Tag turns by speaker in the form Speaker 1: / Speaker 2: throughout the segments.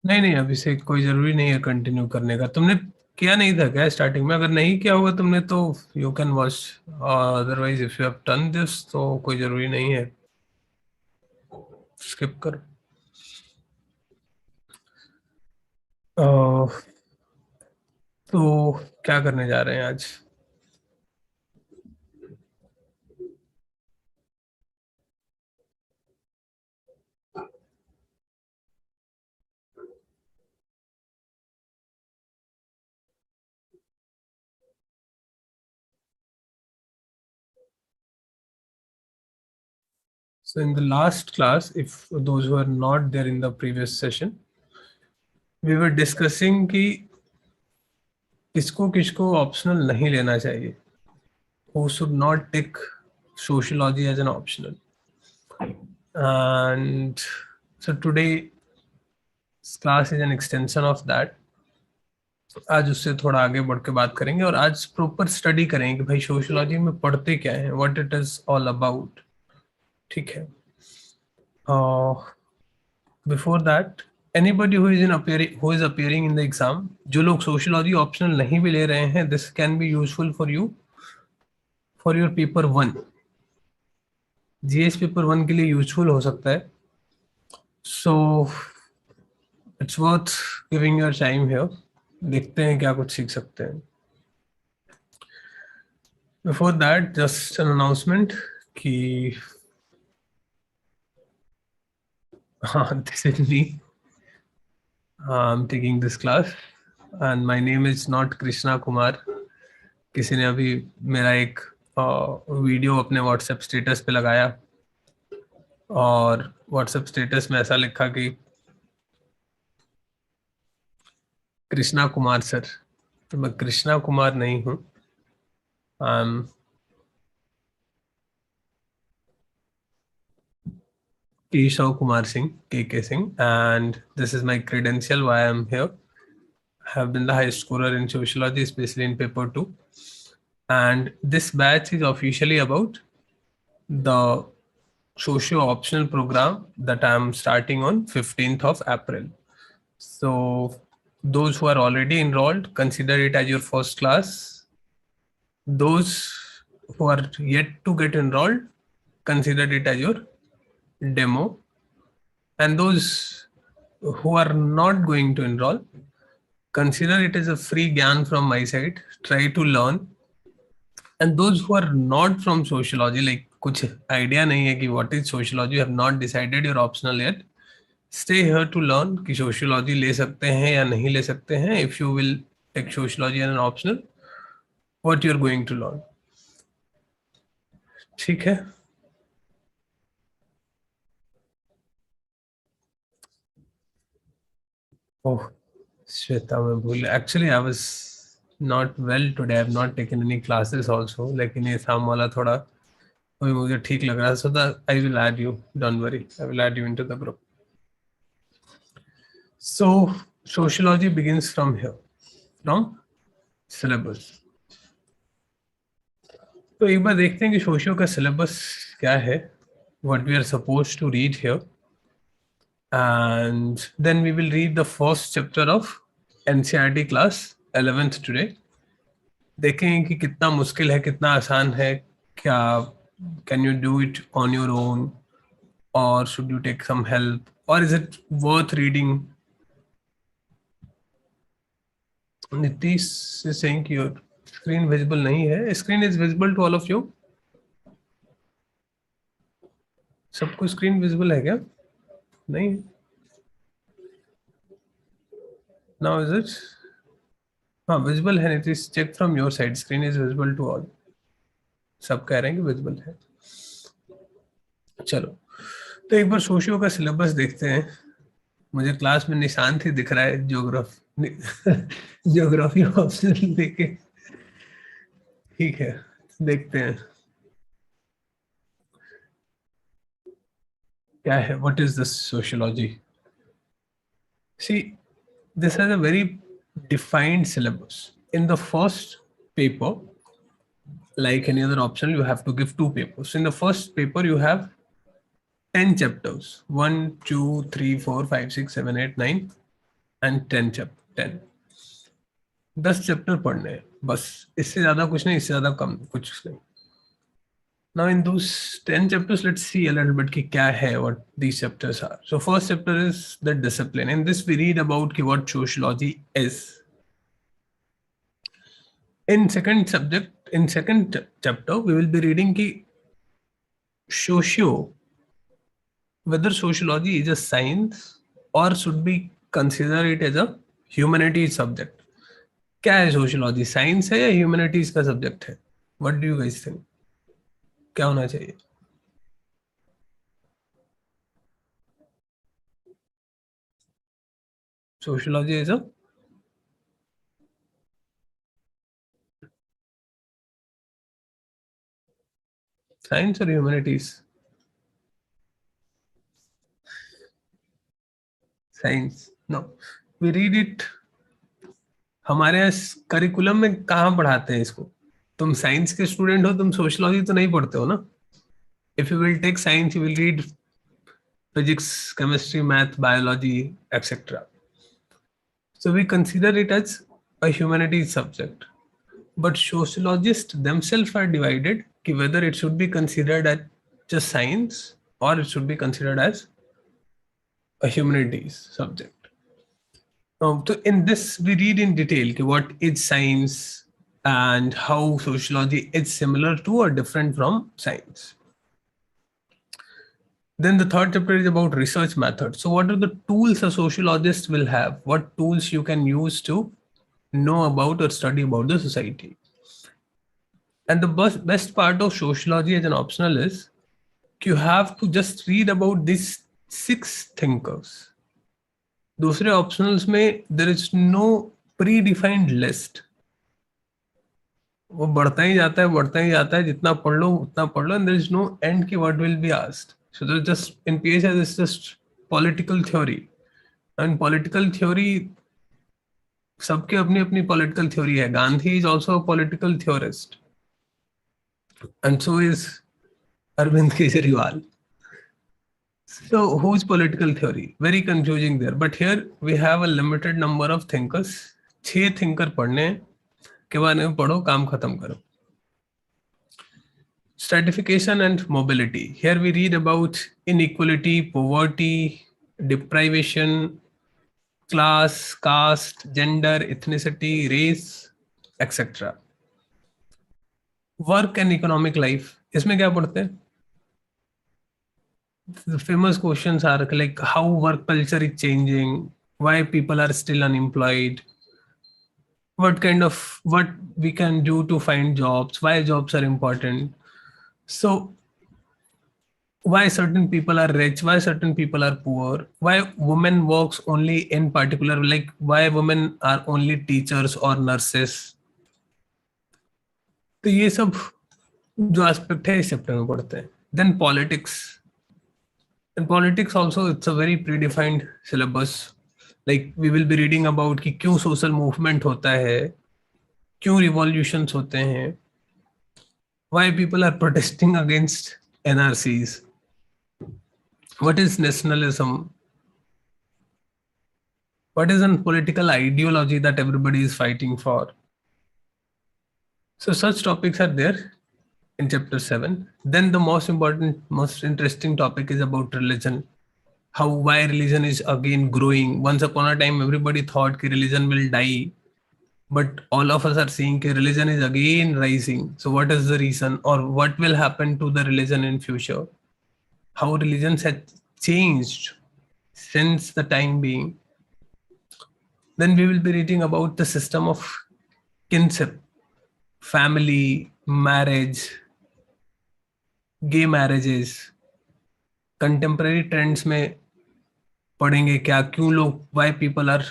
Speaker 1: नहीं नहीं, अभी से कोई जरूरी नहीं है कंटिन्यू करने का। तुमने किया नहीं था क्या स्टार्टिंग में? अगर नहीं किया होगा तुमने तो you can watch, otherwise if you have done this तो कोई जरूरी नहीं है, स्किप करो। अह, तो क्या करने जा रहे हैं आज? So in the last class, if those who are not there in the previous session, we were discussing कि किसको किसको ऑप्शनल नहीं लेना चाहिए, who should not take sociology as an optional. And so today class is an extension of that. आज उससे थोड़ा आगे बढ़ के बात करेंगे और आज प्रॉपर स्टडी करेंगे कि भाई सोशियोलॉजी में पढ़ते क्या है, what it is all about. ठीक है। Before that, anybody who is appearing in the exam, जो लोग सोशियोलॉजी ऑप्शनल नहीं भी ले रहे हैं, this can be useful for you for your paper 1। GS paper 1 के लिए यूजफुल हो सकता है। So it's worth giving your time here. देखते हैं क्या कुछ सीख सकते हैं। Before that, just an announcement कि हाँ, this is me, I'm taking this class and my name is not Krishna Kumar. किसी ने अभी मेरा एक वीडियो अपने व्हाट्सएप स्टेटस पे लगाया और व्हाट्सएप स्टेटस में ऐसा लिखा कि कृष्णा कुमार सर। तो मैं कृष्णा कुमार नहीं हूँ, आई एम केशव कुमार सिंह, के Singh, and this is my credential why I am here. I have been the highest scorer in sociology, especially in paper 2, and this batch is officially about the socio optional program that I'm starting on 15th of April. So those who are already enrolled, consider it as your first class. Those who are yet to get enrolled, consider it as your demo. And those who are not going to enroll, consider it as a free gyan from my side. Try to learn. And those who are not from sociology, like कुछ idea नहीं है कि what is sociology, you have not decided your optional yet, stay here to learn कि sociology ले सकते हैं या नहीं ले सकते हैं। If you will take sociology as an optional, what you are going to learn। ठीक है। ओह, श्वेता, मैं भूल, actually I was not well today, I have not taken any classes also, लेकिन ये शाम वाला थोड़ा अभी मुझे ठीक लग रहा है। So that I will add you, don't worry, I will add you into the group. So sociology begins from here, from syllabus. तो एक बार देखते हैं कि सोशियो का सिलेबस क्या है, what we are supposed to read here, and then we will read the first chapter of NCERT class 11th today. देखें कि कितना मुश्किल है, कितना आसान है, क्या can you do it on your own और should you take some help, और is it worth reading. Nitish is saying कि your screen visible नहीं है। Screen is visible to all of you। सबको स्क्रीन विजिबल है क्या? नहीं। Now is it? हाँ, विजिबल है Nitish, check from your side, screen is visible to all. सब कह रहे हैं कि विजिबल है। चलो, तो एक बार सोशियो का सिलेबस देखते हैं। मुझे क्लास में निशांत ही दिख रहा है ज्योग्राफी ज्योग्राफी ऑप्शन देके। ठीक है, देखते हैं क्या है, what is this sociology. See, this has a very defined syllabus. In the first paper, like any other option, you have to give two papers. In the first paper, you have 10 chapters, 1 2 3 4 5 6 7 8 9 and 10 chapter 10, 10 chapter पढ़ने हैं बस, इससे ज्यादा कुछ नहीं, इससे ज्यादा कम कुछ नहीं. Now in those 10 chapters, let's see a little bit ki kya hai, what these chapters are. So first chapter is the discipline. In this we read about ki what sociology is. In second chapter, we will be reading ki whether sociology is a science or should be consider it as a humanities subject. क्या है sociology, science है या humanities का subject है? What do you guys think, क्या होना चाहिए? Sociology is a science or humanities? Science. No, we read it. हमारे यहाँ करिकुलम में कहाँ पढ़ाते हैं इसको? तुम साइंस के स्टूडेंट हो, तुम सोशियोलॉजी तो नहीं पढ़ते हो ना. If you will take science, you will read physics, chemistry, math, biology, etcetera. So we consider it as a humanities subject. But sociologists themselves are divided कि whether it should be considered as just science or it should be considered as a humanities subject. So in this we read in detail कि what is science and how sociology is similar to or different from science. Then the third chapter is about research methods. So what are the tools a sociologist will have? What tools you can use to know about or study about the society? And the best part of sociology as an optional is you have to just read about these 6 thinkers. दूसरे optionals में there is no predefined list. वो बढ़ता ही जाता है, जितना पढ़ लो उतना पढ़ लो, and there is no end कि what will be asked. So there's just in PH there's just political theory, and political theory सबके अपनी अपनी political theory है. Gandhi is also a political theorist, and so is Arvind Kejriwal. So whose political theory? Very confusing there. But here we have a limited number of thinkers. 6 thinker पढ़ने हैं, के बाद में पढ़ो, काम खत्म करो. Stratification and mobility. Here we read about inequality, poverty, deprivation, class, caste, gender, ethnicity, race, etc. Work and economic life. इसमें क्या पढ़ते हैं? The famous questions are like how work culture is changing, why people are still unemployed, what we can do to find jobs, why jobs are important. So why certain people are rich, why certain people are poor, why women works only in particular, like why women are only teachers or nurses. तो ये सब जो aspect है इस chapter में पढ़ते हैं. Then politics. In politics also it's a very predefined syllabus. Like we will be reading about कि क्यों social movement होता है, क्यों revolutions होते हैं, why people are protesting against NRCs, what is nationalism, what is a political ideology that everybody is fighting for. So such topics are there in chapter 7. Then the most important, most interesting topic is about religion. Why religion is again growing. Once upon a time, everybody thought that religion will die, but all of us are seeing that religion is again rising. So what is the reason, or what will happen to the religion in future? How religions have changed since the time being. Then we will be reading about the system of kinship, family, marriage, gay marriages, contemporary trends में पढ़ेंगे क्या, क्यों लोग, why people are,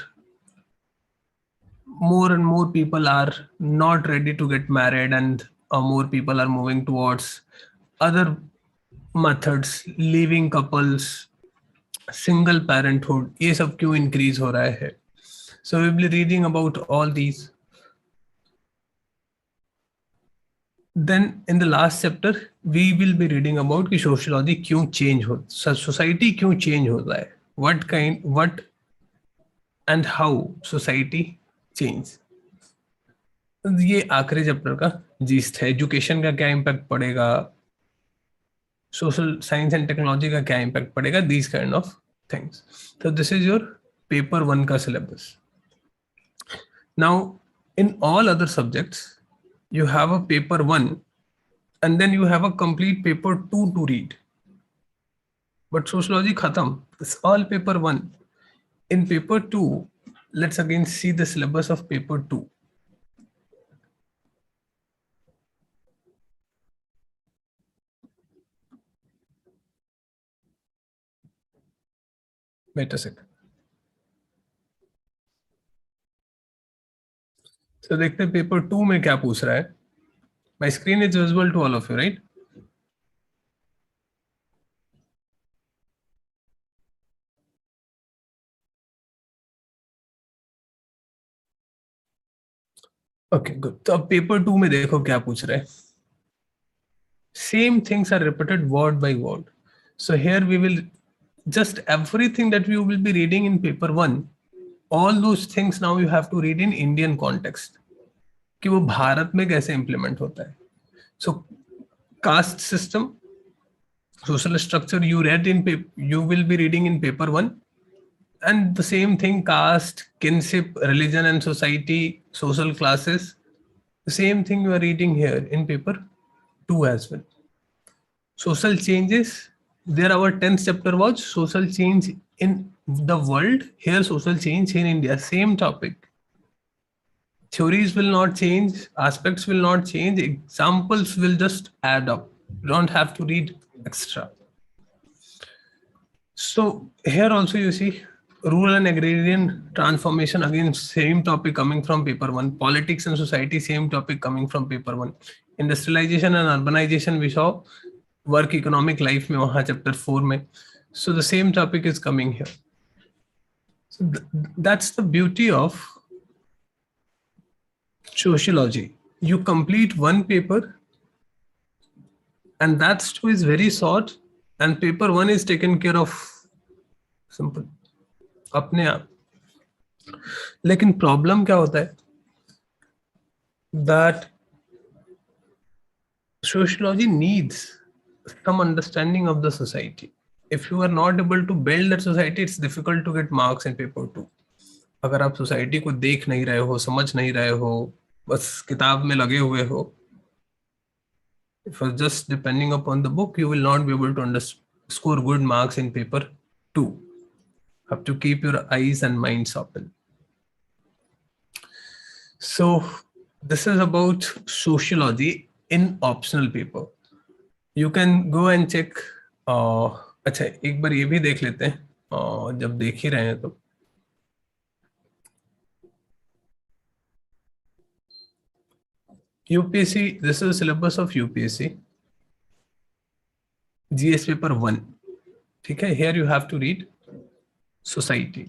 Speaker 1: more and more people are not ready to get married, and more people are moving towards other methods, leaving couples, single parenthood, ये सब क्यों increase हो रहा है. So we will be reading about all these. Then in the last chapter we will be reading about कि sociology क्यों change हो, society क्यों change होता है, what and how society change. तो ये आखिरी चैप्टर का जीस्ट है. एजुकेशन का क्या इम्पैक्ट पड़ेगा, सोशल साइंस एंड टेक्नोलॉजी का क्या इम्पैक्ट पड़ेगा, दीज काइंड ऑफ थिंग्स. तो दिस इज योर पेपर 1 का syllabus. Now in all other subjects you have a paper 1 and then you have a complete paper 2 to read, but sociology khatam, it's all paper 1. In paper 2, let's again see the syllabus of paper 2. Wait a second. So देखते हैं paper 2 में क्या पूछ रहा है. My screen is visible to all of you, right? Okay, good. तो अब paper 2 में देखो क्या पूछ रहा है. Same things are repeated word by word. So here we will just everything that we will be reading in paper 1, all those things now you have to read in Indian context कि वो भारत में कैसे implement होता है. So caste system, social structure you read in you will be reading in paper 1, and the same thing, caste, kinship, religion and society, social classes, the same thing you are reading here in paper 2 as well. Social changes, there our 10th chapter was social change in the world, here social change in India, same topic. Theories will not change, aspects will not change, examples will just add up. You don't have to read extra. So here also you see rural and agrarian transformation, again same topic coming from paper 1. Politics and society, same topic coming from paper 1. Industrialization and urbanization we saw, work economic life में वहाँ chapter 4 में. So the same topic is coming here. So that's the beauty of sociology. You complete one paper and that too is very short, and paper 1 is taken care of simple अपने आप. लेकिन problem क्या होता है, that sociology needs some understanding of the society. If you are not able to build that society, it's difficult to get marks in paper 2. अगर आप society को देख नहीं रहे हो, समझ नहीं रहे हो, बस किताब में लगे हुए हो, if you're just depending upon the book, you will not be able to score good marks in paper 2. Have to keep your eyes and minds open. So this is about sociology in optional paper. You can go and check. अच्छा एक बार ये भी देख लेते हैं, जब देख ही रहे हैं तो. UPSC, this is the syllabus of UPSC. GS paper 1. ठीक है, here you have to read society.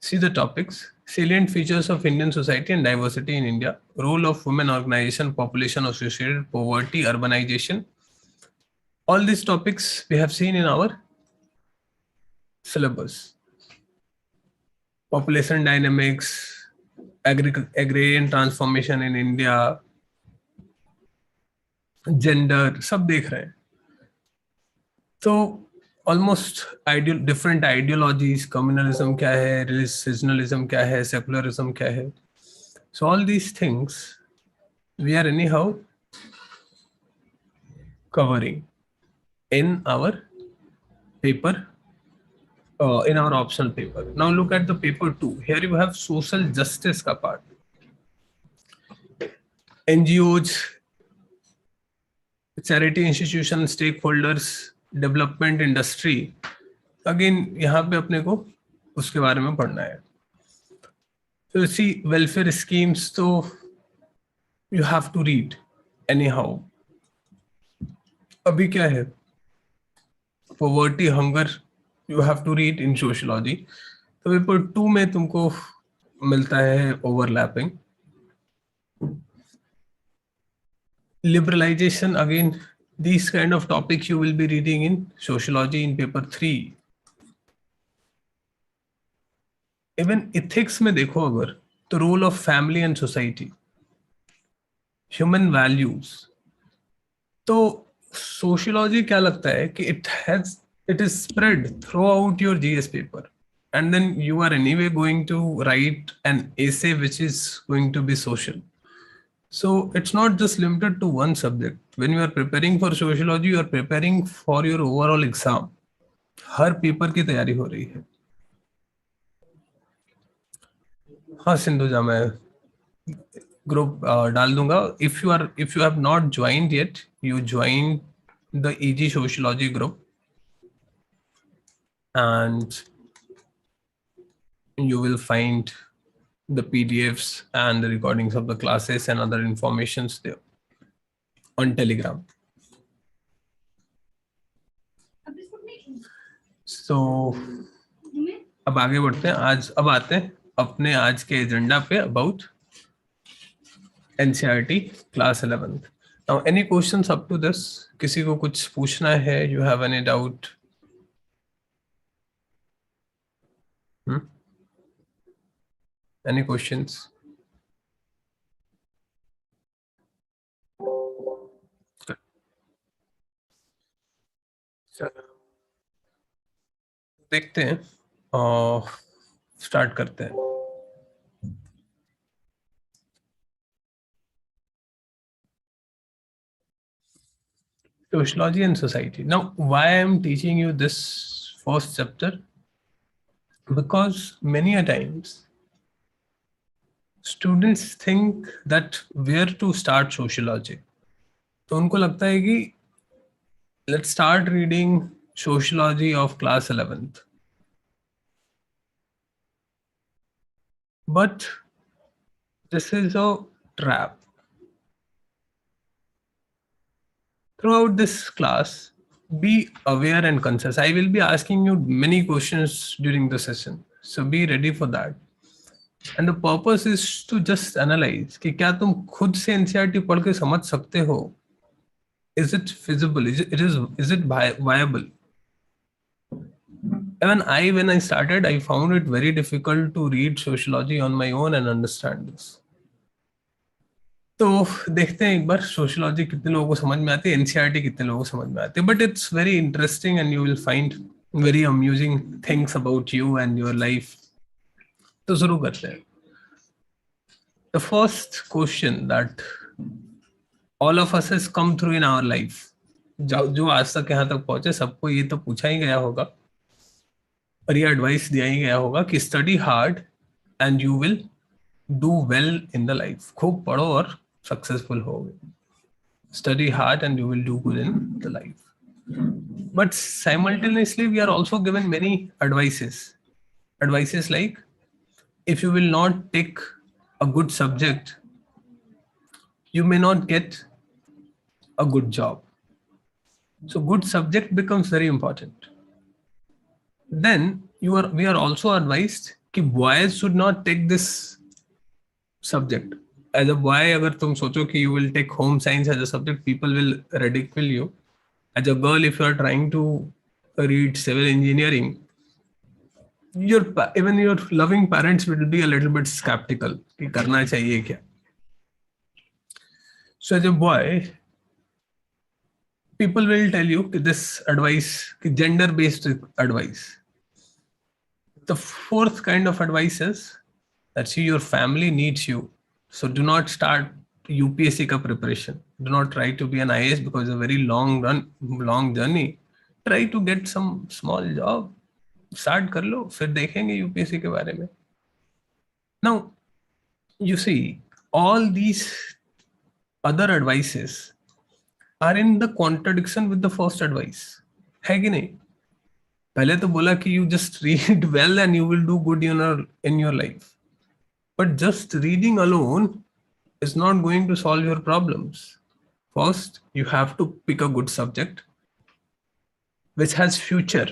Speaker 1: See the topics: salient features of Indian society and diversity in India, role of women organization, population associated, poverty, urbanization. All these topics we have seen in our syllabus. Population dynamics, agrarian transformation in India, gender, सब देख रहे हैं. तो almost different ideologies, communalism क्या है, रिलिजियनिज्म क्या है, secularism क्या है. So all these things we are anyhow covering in our paper, in our optional paper. Now look at the paper 2. Here you have social justice का part, NGOs, charity institution, stakeholders, development industry. Again यहाँ पे अपने को उसके बारे में पढ़ना है. तो सी वेलफेयर स्कीम्स तो you have to read anyhow. अभी क्या है, poverty, hunger, you have to read in sociology. तो पेपर 2 में तुमको मिलता है overlapping. Liberalization, again, these kind of topics you will be reading in sociology in paper 3. Even ethics में देखो अगर, the role of family and society, human values. तो sociology क्या लगता है कि it is spread throughout your GS paper, and then you are anyway going to write an essay which is going to be social. So it's not just limited to one subject. When you are preparing for sociology, you are preparing for your overall exam. Her paper की तैयारी हो रही है. हाँ सिंधुजा, मैं group डाल दूंगा. if you have not joined yet, you join the EG sociology group and you will find the PDFs and the recordings of the classes and other informations there on Telegram. So अब आगे बढ़ते हैं. अब आते हैं अपने आज के एजेंडा पे about NCERT class 11th. Now any questions up to this? किसी को कुछ पूछना है? You have any doubt? Any questions? देखते हैं, स्टार्ट करते हैं. Sociology and society. Now, why I am teaching you this first chapter? Because many a times students think that where to start sociology. तो उनको लगता है कि let's start reading sociology of class 11th. But this is a trap. Throughout this class, be aware and conscious. I will be asking you many questions during the session, so be ready for that. And the purpose is to just analyze कि क्या तुम खुद से NCERT पढ़ के समझ सकते हो? Is it feasible? Is it viable? Even when I started, I found it very difficult to read sociology on my own and understand this. तो देखते हैं एक बार सोशियोलॉजी कितने लोगों को समझ में आती है, एनसीईआरटी कितने लोगों को समझ में आती है. But it's very interesting and you will find very amusing things about you and your life. तो शुरू करते हैं. The first question that all of us has come through in our life, जो आज तक यहाँ तक पहुंचे सबको ये तो पूछा ही गया होगा और ये एडवाइस दिया ही गया होगा कि study hard and you will do well in the life. खूब पढ़ो और सक्सेसफुल होगे. Study hard and you will do good in the life. But simultaneously, we are also given many advices like, if you will not take a good subject, you may not get a good job. So good subject becomes very important. Then we are also advised that boys should not take this subject. As a boy, अगर तुम सोचो कि you will take home science as a subject, people will ridicule you. As a girl, if you are trying to read civil engineering, even your loving parents will be a little bit skeptical कि करना चाहिए क्या. So as a boy, people will tell you कि this advice, कि gender-based advice. The fourth kind of advice is that see, your family needs you. So do not start UPSC का preparation. Do not try to be an IAS because it's a very long journey. Try to get some small job. Start कर लो, फिर देखेंगे UPSC के बारे में. Now, you see, all these other advices are in the contradiction with the first advice. है कि नहीं? पहले तो बोला कि you just read well and you will do good in your life. But just reading alone is not going to solve your problems. First, you have to pick a good subject which has future.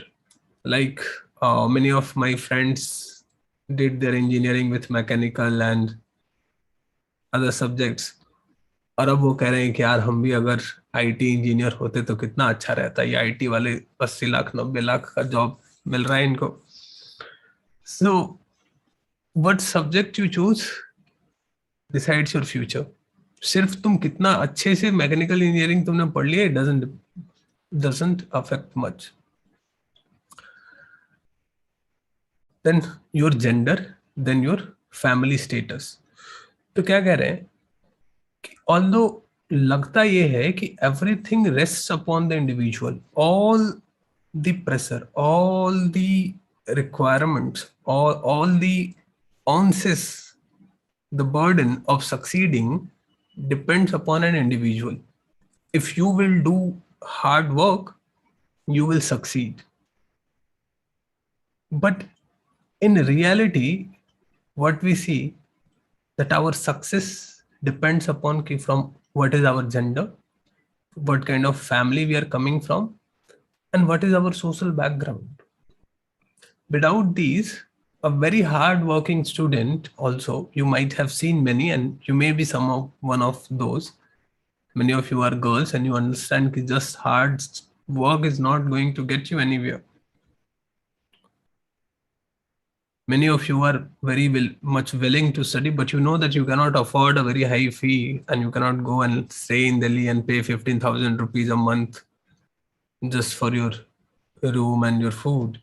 Speaker 1: Like many of my friends did their engineering with mechanical and other subjects. और अब वो कह रहे हैं कि यार हम भी अगर आईटी इंजीनियर होते तो कितना अच्छा रहता, ये आईटी वाले 80 लाख 90 लाख का जॉब मिल रहा है इनको. So what subject you choose decides your future. सिर्फ तुम कितना अच्छे से मैकेनिकल इंजीनियरिंग तुमने पढ़ लिया, it doesn't affect much. Then your gender, then your family status. तो क्या कह रहे हैं कि ऑल्दो लगता ये है कि everything rests upon the individual, all the pressure, all the requirements, all the onus, the burden of succeeding depends upon an individual. If you will do hard work, you will succeed. But in reality, what we see that our success depends upon from what is our gender, what kind of family we are coming from, and what is our social background. Without these, a very hard working student also, you might have seen many, and you may be one of those. Many of you are girls and you understand that just hard work is not going to get you anywhere. Many of you are much willing to study, but you know that you cannot afford a very high fee and you cannot go and stay in Delhi and pay 15,000 rupees a month just for your room and your food.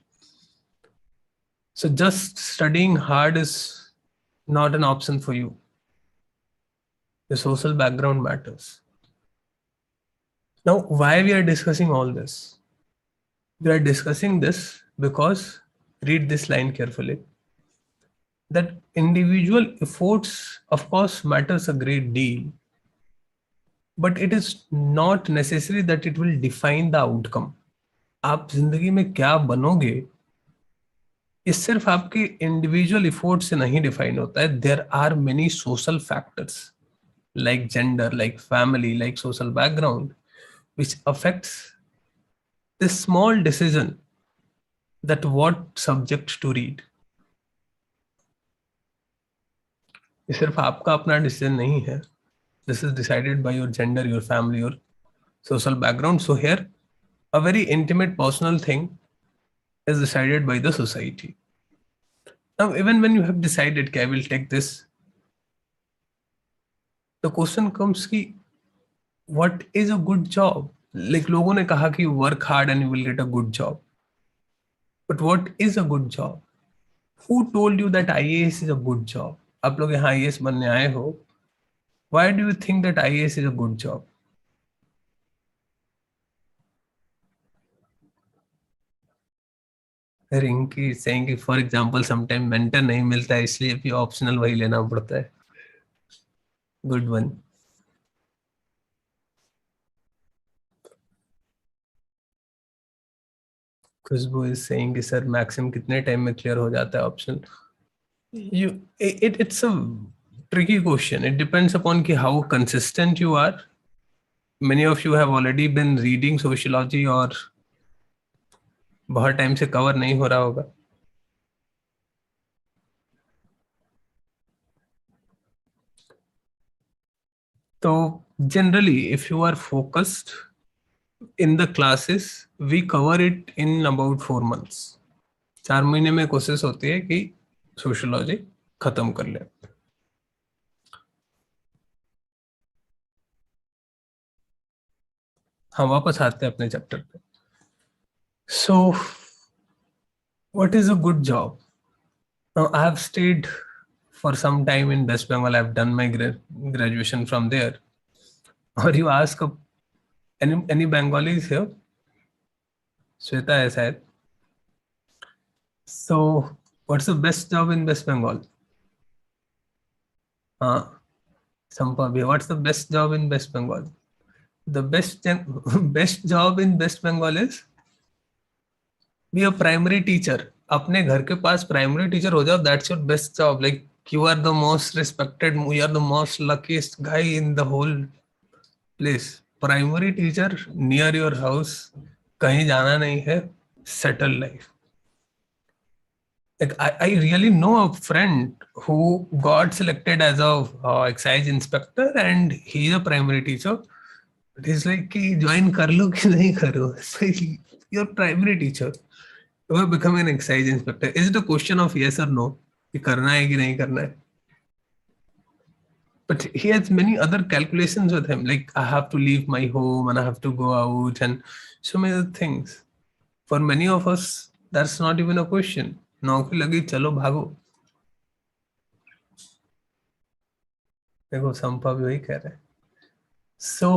Speaker 1: So just studying hard is not an option for you. The social background matters. Now, why we are discussing all this? We are discussing this because, read this line carefully, that individual efforts, of course, matters a great deal, but it is not necessary that it will define the outcome. आप जिंदगी में क्या बनोगे, ये सिर्फ आपके individual effort से नहीं डिफाइन होता है. There are many social factors like gender, like family, like social background, which affects this small decision that what subject to read. ये सिर्फ आपका अपना डिसीजन नहीं है. This is decided by your gender, your family, your social background. So here, a very intimate personal thing is decided by the society. Now, even when you have decided that I will take this, the question comes कि what is a good job? Like लोगों ने कहा कि work hard and you will get a good job. But what is a good job? Who told you that IAS is a good job? आप लोग यहाँ IAS बनने आए हो. Why do you think that IAS is a good job? Rinki saying कि for example sometime mentor नहीं मिलता है इसलिए भी optional वही लेना पड़ता है. Good one. Khushboo is saying कि सर मैक्सिमम कितने टाइम में क्लियर हो जाता है optional. It's a tricky question. It depends upon कि how consistent you are. Many of you have already been reading sociology और बहुत टाइम से कवर नहीं हो रहा होगा. तो generally if you are focused in the classes, we cover it in about 4 months. 4 महीने में कोशिश होती है कि सोशियोलॉजी खत्म कर ले. हाँ, वापस आते हैं अपने चैप्टर पे. So what is a good job? Now I have stayed for some time in West Bengal. I've done my graduation from there. Or you ask any Bengalis here? Shweta है शायद. So what's the best job in West Bengal? हाँ, Sampa bhi. What's the best job in West Bengal? The best job in West Bengal is be a primary teacher. अपने घर के पास primary teacher हो जाओ, that's your best job. Like you are the most respected, you are the most luckiest guy in the whole place. Primary teacher near your house, कहीं जाना नहीं है, settle life. Like I really know a friend who got selected as a excise inspector and he's a primary teacher. It is like कि join कर लो कि नहीं करो. It's like you're primary teacher. You have become an excise inspector. Is it a question of yes or no? कि करना है कि नहीं करना है? But he has many other calculations with him. Like I have to leave my home and I have to go out and so many other things. For many of us, that's not even a question. नौकरी लगी चलो भागो. देखो संपा भी वही कह रहे हैं. So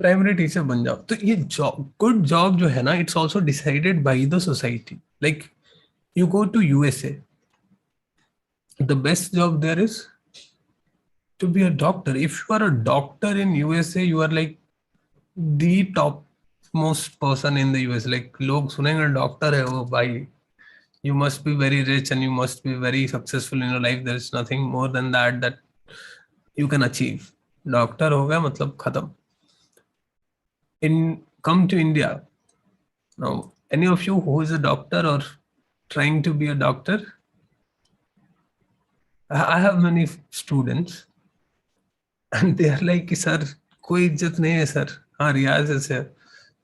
Speaker 1: प्राइमरी टीचर बन जाओ तो ये जॉब गुड जॉब जो है ना it's also decided by the society like you go to USA the best job there is to be a doctor if you are a doctor in USA you are like the top most person in the US like लोग सुनेंगे doctor है वो भाई you must be very rich and you must be very successful in your life there is nothing more than that you can achieve doctor हो गया मतलब खत्म in come to India now any of you who is a doctor or trying to be a doctor I have many students and they are like कि sir कोई इज्जत नहीं है sir हाँ रियाज है सर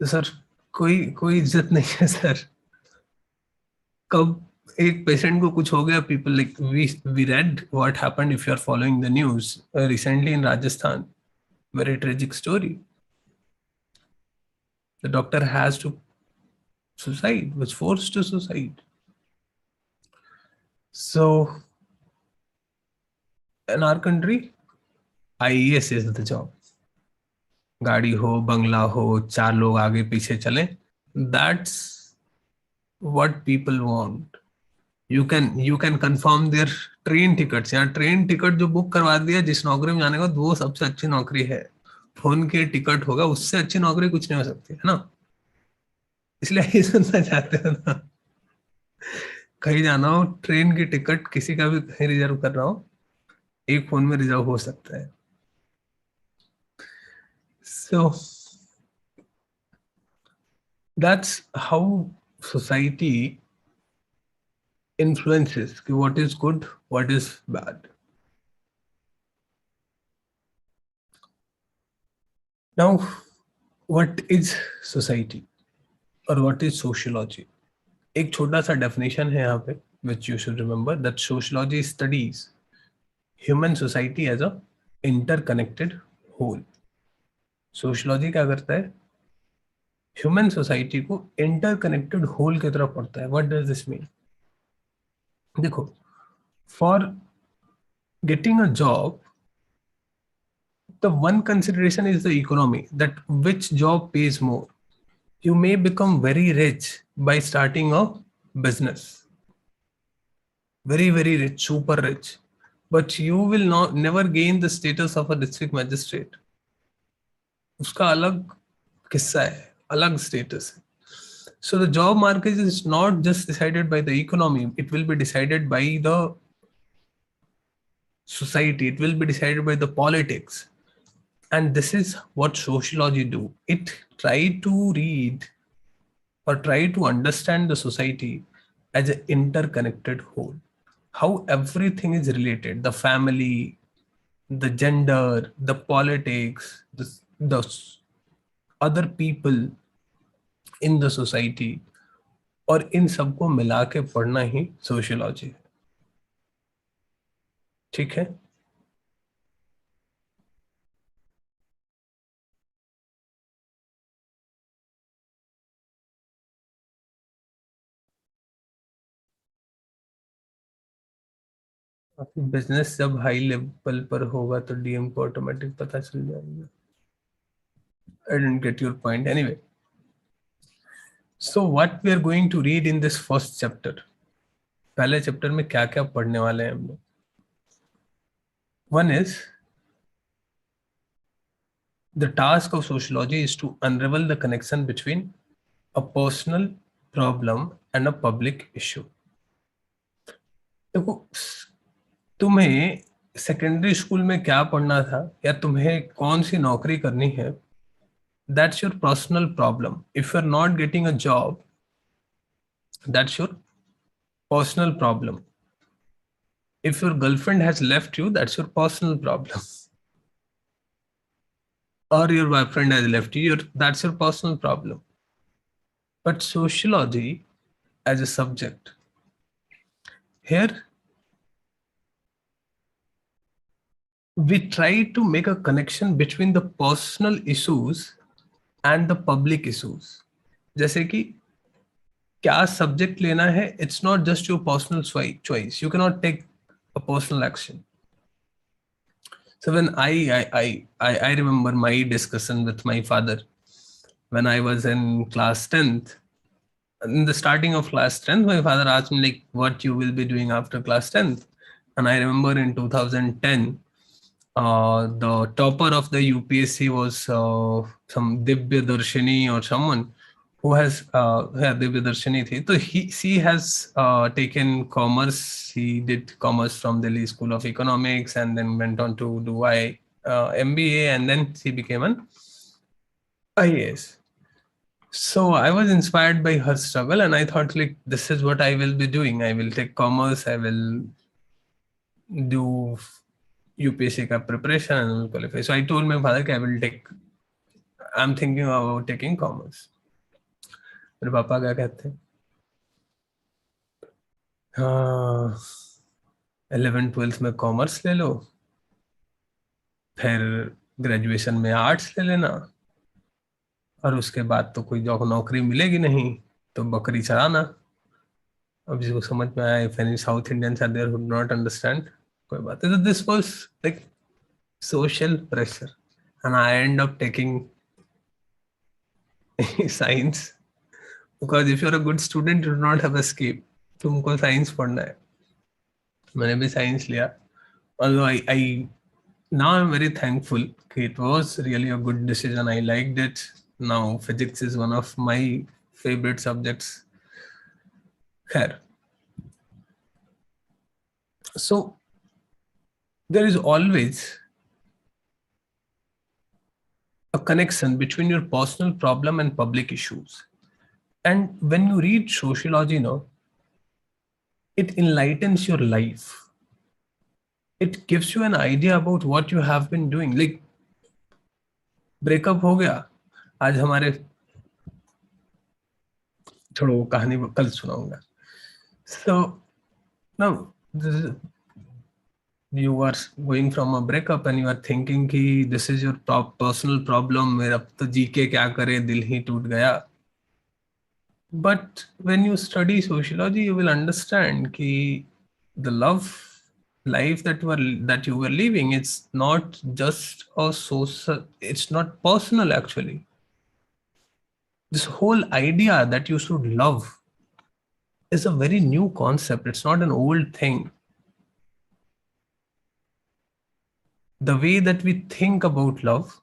Speaker 1: तो सर कोई कोई इज्जत नहीं है सर कब एक पेशेंट को कुछ हो गया people like we read what happened if you are following the news recently in Rajasthan very tragic story the doctor has to suicide was forced to suicide so in our country IES is the job गाड़ी हो बंगला हो चार लोग आगे पीछे चले that's what people want you can confirm their train tickets यार train ticket जो बुक करवा दिया जिस नौकरी में जाने का वो सबसे अच्छी नौकरी है फोन के टिकट होगा उससे अच्छी नौकरी कुछ नहीं हो सकती है ना इसलिए ये सुनना चाहते हो ना कहीं जाना हो ट्रेन की टिकट किसी का भी कहीं रिजर्व कर रहा हो एक फोन में रिजर्व हो सकता है so that's how society influences कि what is good what is bad now what is society और व्हाट इज सोशियोलॉजी एक छोटा सा डेफिनेशन है यहाँ पे which you should remember that sociology studies human society as a interconnected whole sociology क्या करता है ह्यूमन सोसाइटी को इंटरकनेक्टेड होल की तरफ पढ़ता है व्हाट डज दिस मीन देखो for getting a job the one consideration is the economy that which job pays more you may become very rich by starting a business very rich super rich but you will not never gain the status of a district magistrate उसका अलग किस्सा है अलग status है so the job market is not just decided by the economy it will be decided by the society it will be decided by the politics and this is what sociology do it try to read or try to understand the society as an interconnected whole how everything is related the family the gender the politics the other people in the society और इन सबको मिला के पढ़ना ही sociology है ठीक है business जब high level पर होगा तो डीएम को ऑटोमेटिक पता चल जाएगा I don't get your point anyway so what we are going to read in this first chapter पहले चैप्टर में क्या क्या पढ़ने वाले हैं हम लोग one is the task of sociology is to unravel the connection between a personal problem and a public issue देखो तुम्हें सेकेंडरी स्कूल में क्या पढ़ना था या तुम्हें कौन सी नौकरी करनी है that's your personal problem. If you're not getting a job, that's your personal problem. If your girlfriend has left you, that's your personal problem. Or your boyfriend has left you, that's your personal problem. But sociology as a subject, here we try to make a connection between the personal issues and the public issues. जैसे कि क्या subject लेना है, it's not just your personal choice. You cannot take a personal action. So when I remember my discussion with my father when I was in class 10th. In the starting of class 10th, my father asked me like what you will be doing after class 10th. And I remember in 2010, the topper of the UPSC was some Divya Darshini or someone who has Divya Darshini thi. So she has taken commerce. He did commerce from Delhi School of Economics and then went on to do MBA, and then she became an IAS. So I was inspired by her struggle, and I thought like this is what I will be doing. I will take commerce. I will do UPSC ka preparation and will qualify. So I told my father I will take. I'm thinking about taking commerce. मेरे पापा क्या कहते हैं? हाँ, 11th-12th में commerce ले लो, फिर graduation में आर्ट्स ले लेना, और उसके बाद तो कोई जॉब नौकरी मिलेगी नहीं, तो बकरी चराना. अब जिसको समझ में आया, if any South Indians are there who do not understand, कोई बात है. So this was like social pressure, and I end up taking science because if you're a good student, you do not have escape. तुमको science पढ़ना है. मैंने भी science लिया. Although I now I'm very thankful. It was really a good decision. I liked it. Now physics is one of my favorite subjects. Here. So there is always a connection between your personal problem and public issues. And when you read sociology now, it enlightens your life. It gives you an idea about what you have been doing. Like, breakup हो गया, आज हमारे, छोड़ो वो कहानी कल सुनाऊंगा. So now you are going from a breakup and you are thinking कि this is your personal problem. मेरा तो जी के क्या करे, दिल ही टूट गया. But when you study sociology, you will understand कि the love life that you were living, it's not just a social, it's not personal actually. This whole idea that you should love is a very new concept. It's not an old thing. The way that we think about love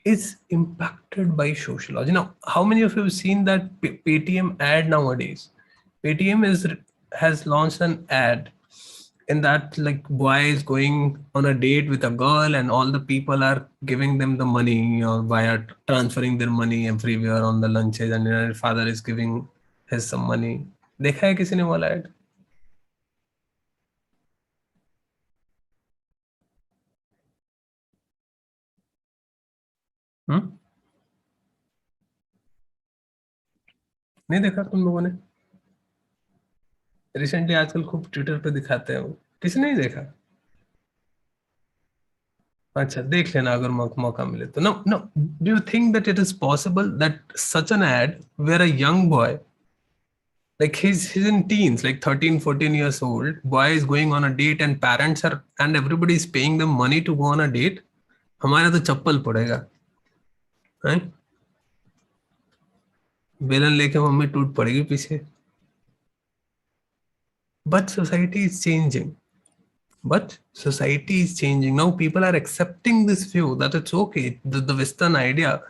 Speaker 1: is impacted by sociology. Now, how many of you have seen that Paytm ad nowadays? Paytm has launched an ad in that like boy is going on a date with a girl and all the people are giving them the money or via transferring their money everywhere on the lunches, and their father is giving his some money. देखा है किसी ने वाला ad? नहीं देखा तुम लोगों ने? रिसेंटली आजकल खूब ट्विटर पे दिखाते हैं वो. किसी ने नहीं देखा? अच्छा, देख लेना अगर मौका मिले तो. No, do you think that it is possible that such an ad where a young boy, like he's in teens, like 13-14 years old, boy is going on a date and parents are and everybody is paying them money to go on a date? हमारा तो चप्पल पड़ेगा, हैं? बेलन लेके mummy टूट पड़ेगी पीछे. But society is changing. Now people are accepting this view that it's okay. The Western idea,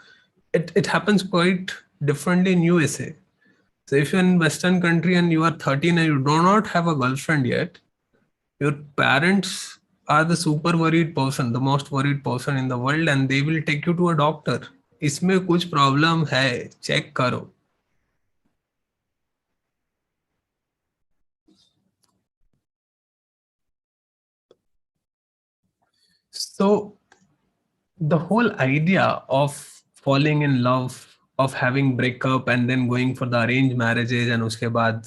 Speaker 1: it happens quite differently in USA. So if you're in Western country and you are 13 and you do not have a girlfriend yet, your parents are the super worried person, the most worried person in the world, and they will take you to a doctor. इसमें कुछ problem है, check करो। सो the whole idea of falling in love, of having breakup and then going for the arranged marriages and उसके बाद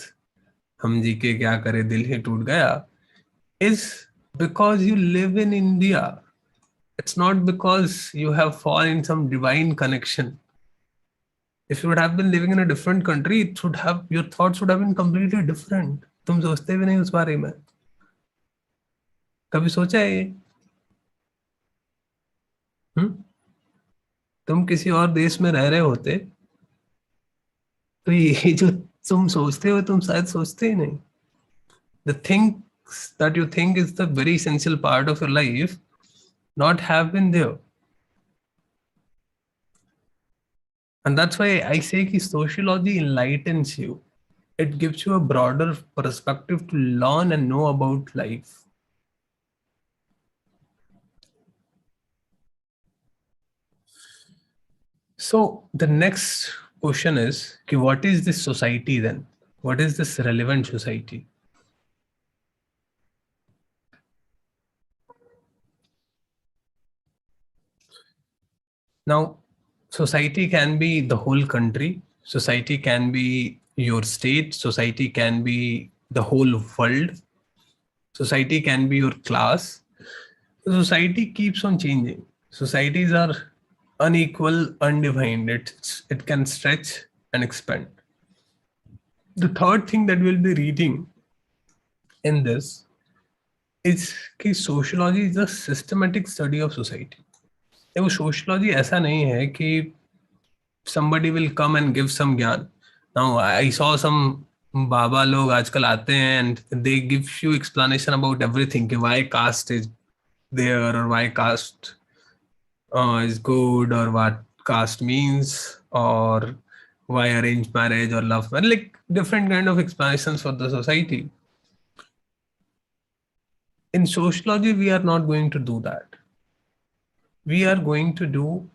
Speaker 1: हम जी के क्या करें, दिल ही टूट गया, is because you live in India. It's not because you have fallen in some divine connection. If you would have been living in a different country, it should have, your thoughts would have been completely different. तुम सोचते भी नहीं उस बारे में, कभी सोचा है ये? हम्म? तुम किसी और देश में रह रहे होते तो ये जो तुम सोचते हो तुम शायद सोचते ही नहीं. The things that you think is the very essential part of your life not have been there. And that's why I say that sociology enlightens you. It gives you a broader perspective to learn and know about life. So the next question is, okay, what is this society then? What is this relevant society? Now, society can be the whole country, society can be your state, society can be the whole world, society can be your class. Society keeps on changing. Societies are unequal, undefined. It can stretch and expand. The third thing that we'll be reading in this is कि sociology is a systematic study of society. देखो sociology ऐसा नहीं है कि somebody will come and give some ज्ञान. Now I saw some बाबा लोग आजकल आते हैं and they give you explanation about everything कि why caste is there or why caste is good or what caste means or why arranged marriage or love marriage, like different kind of explanations for the society. In sociology we are not going to do that. We are going to do,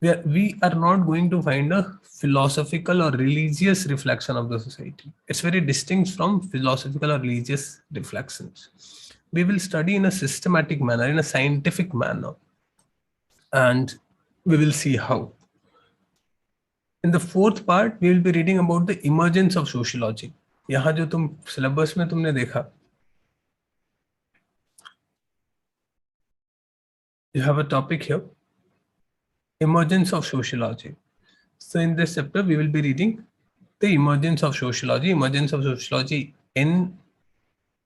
Speaker 1: we are not going to find a philosophical or religious reflection of the society. It's very distinct from philosophical or religious reflections. We will study in a systematic manner, in a scientific manner, and we will see how. In the fourth part, we will be reading about the emergence of sociology. यहाँ जो तुम syllabus में तुमने देखा, you have a topic here, emergence of sociology. So in this chapter, we will be reading the emergence of sociology in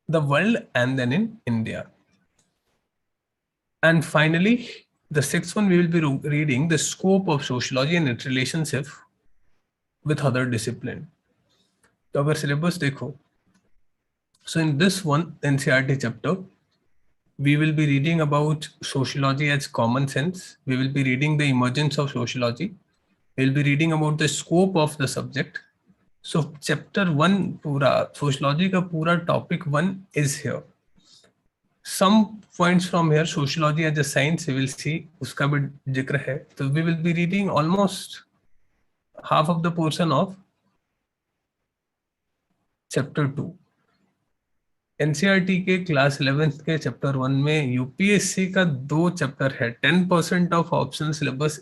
Speaker 1: the world and then in India. And finally, the sixth one, we will be reading the scope of sociology and its relationship with other discipline. तो अगर syllabus देखो, so in this one NCERT chapter, we will be reading about sociology as common sense. We will be reading the emergence of sociology. We will be reading about the scope of the subject. So chapter 1 पूरा sociology का पूरा topic 1 is here. Some points from here, sociology as a science, we will see उसका भी जिक्र है. So we will be reading almost half of the portion of chapter 2. NCERT के class 11th के chapter 1 में UPSC का 2 chapter है. 10% of optional syllabus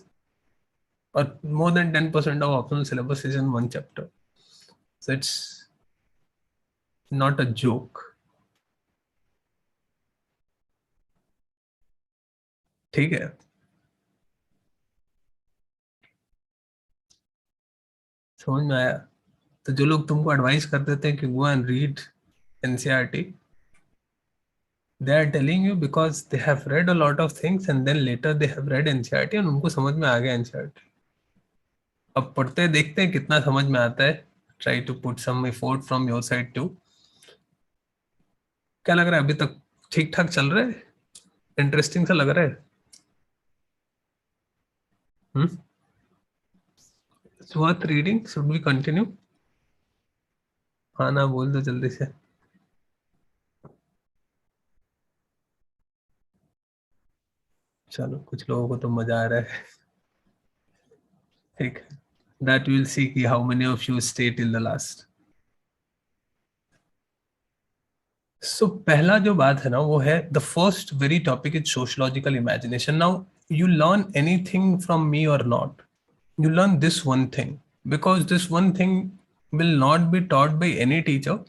Speaker 1: और more than 10% of optional syllabus is in one chapter. So it's not a joke. ठीक है, समझ में आया? तो जो लोग तुमको एडवाइस कर देते हैं कि go and read NCERT, they are telling you because they have read a lot of things and then later they have read NCERT और उनको समझ में आ गया एनसीईआरटी. अब पढ़ते देखते हैं कितना समझ में आता है. Try to put some effort from your side too. क्या लग रहा है अभी तक ठीक ठाक चल रहा है? इंटरेस्टिंग सा लग रहा है? It's worth reading. Should we continue? हाँ ना बोल दो जल्दी से. चलो कुछ लोगों को तो मजा आ रहा है. ठीक है, that we'll see कि how many of you stay till the last. So पहला जो बात है ना वो है the first very topic is sociological imagination. Now you learn anything from me or not, you learn this one thing, because this one thing will not be taught by any teacher,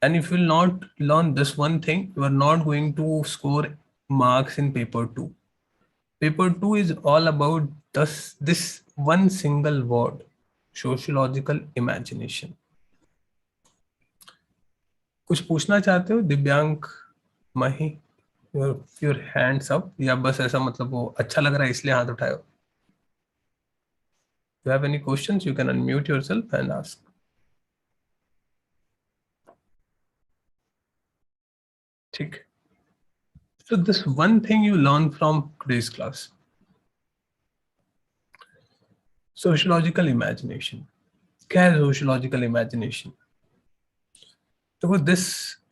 Speaker 1: and if you will not learn this one thing, you are not going to score marks in paper 2. Paper 2 is all about this one single word, sociological imagination. कुछ पूछना चाहते हो दिव्यांक, माही? Your hands up, या बस ऐसा मतलब वो अच्छा लग रहा है इसलिए हाथ उठाए हो? You have any questions, you can unmute yourself and ask. ठीक. So this one thing you learn from today's class, sociological imagination. क्या है sociological imagination? So this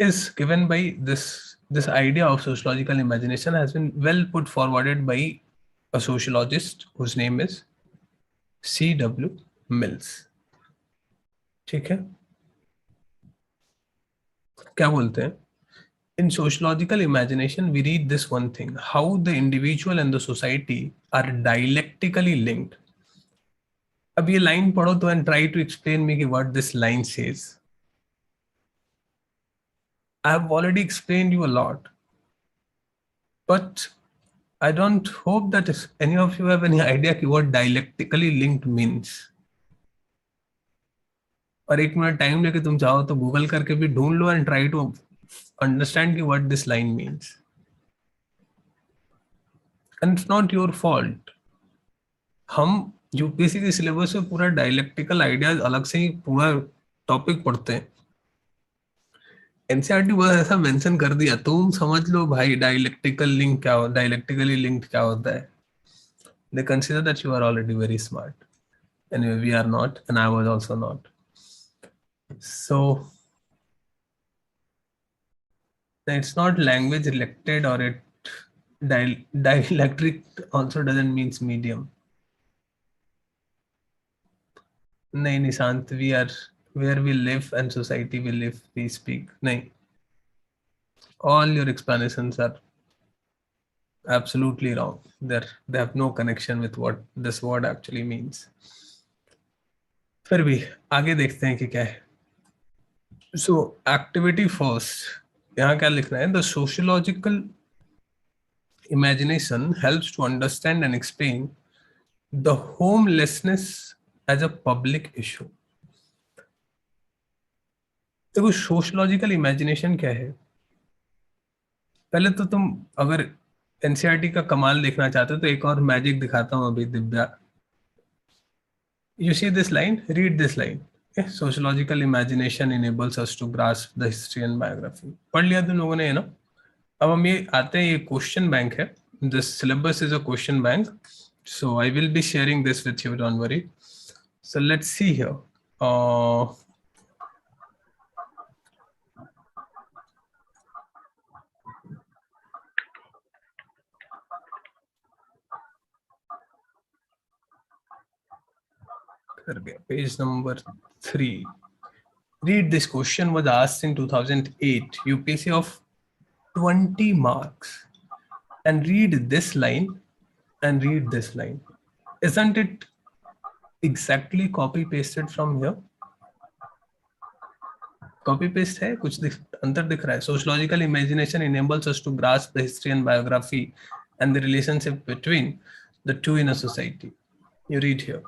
Speaker 1: is given by this idea of sociological imagination has been well put forwarded by a sociologist whose name is C.W. Mills. ठीक है, क्या बोलते हैं? In sociological imagination, we read this one thing: how the individual and the society are dialectically linked. अब ये line पढ़ो तो and try to explain me कि what this line says. I have already explained you a lot, but I don't hope that any of you have any idea कि what dialectically linked means. और एक minute time लेके तुम चाहो तो Google करके भी ढूंढ लो एंड ट्राई टू अंडरस्टैंड कि what this line means. And it's not your fault. हम यूपीएससी के सिलेबस में पूरा डायलेक्टिकल आइडियाज अलग से ही पूरा टॉपिक पढ़ते हैं. एनसीईआरटी बस ऐसा मेंशन कर दिया, तुम समझ लो भाई डायलेक्टिकल लिंक क्या होता है, डायलेक्टिकली लिंक्ड क्या होता है. They consider that you are already very smart. Anyway, we are not, and I was also not. So it's not language related, or it dialectic also doesn't means medium. नहीं Nishant, we are where we live and society we live, we speak. नहीं, all your explanations are absolutely wrong. They have no connection with what this word actually means. फिर भी आगे देखते हैं कि क्या है. So activity first, यहाँ क्या लिखना है? The sociological imagination helps to understand and explain the homelessness as a public issue. देखो सोशलॉजिकल इमेजिनेशन क्या है. पहले तो तुम अगर एनसीईआरटी का कमाल देखना चाहते हो तो एक और मैजिक दिखाता हूं अभी Divya. You see this line? Read this line. Okay? Sociological imagination enables us to grasp the history and biography. पढ़ लिया तुम लोगों ने, है ना? अब हम ये आते हैं, ये क्वेश्चन बैंक है. This syllabus is a question bank. So I will be sharing this with you, don't worry. So let's see here. Page number 3. Read this question was asked in 2008 UPSC of 20 marks, and read this line and read this line. Isn't it exactly copy pasted from here? Copy paste है, कुछ अंतर दिख रहा है? Sociological imagination enables us to grasp the history and biography and the relationship between the two in a society. You read here.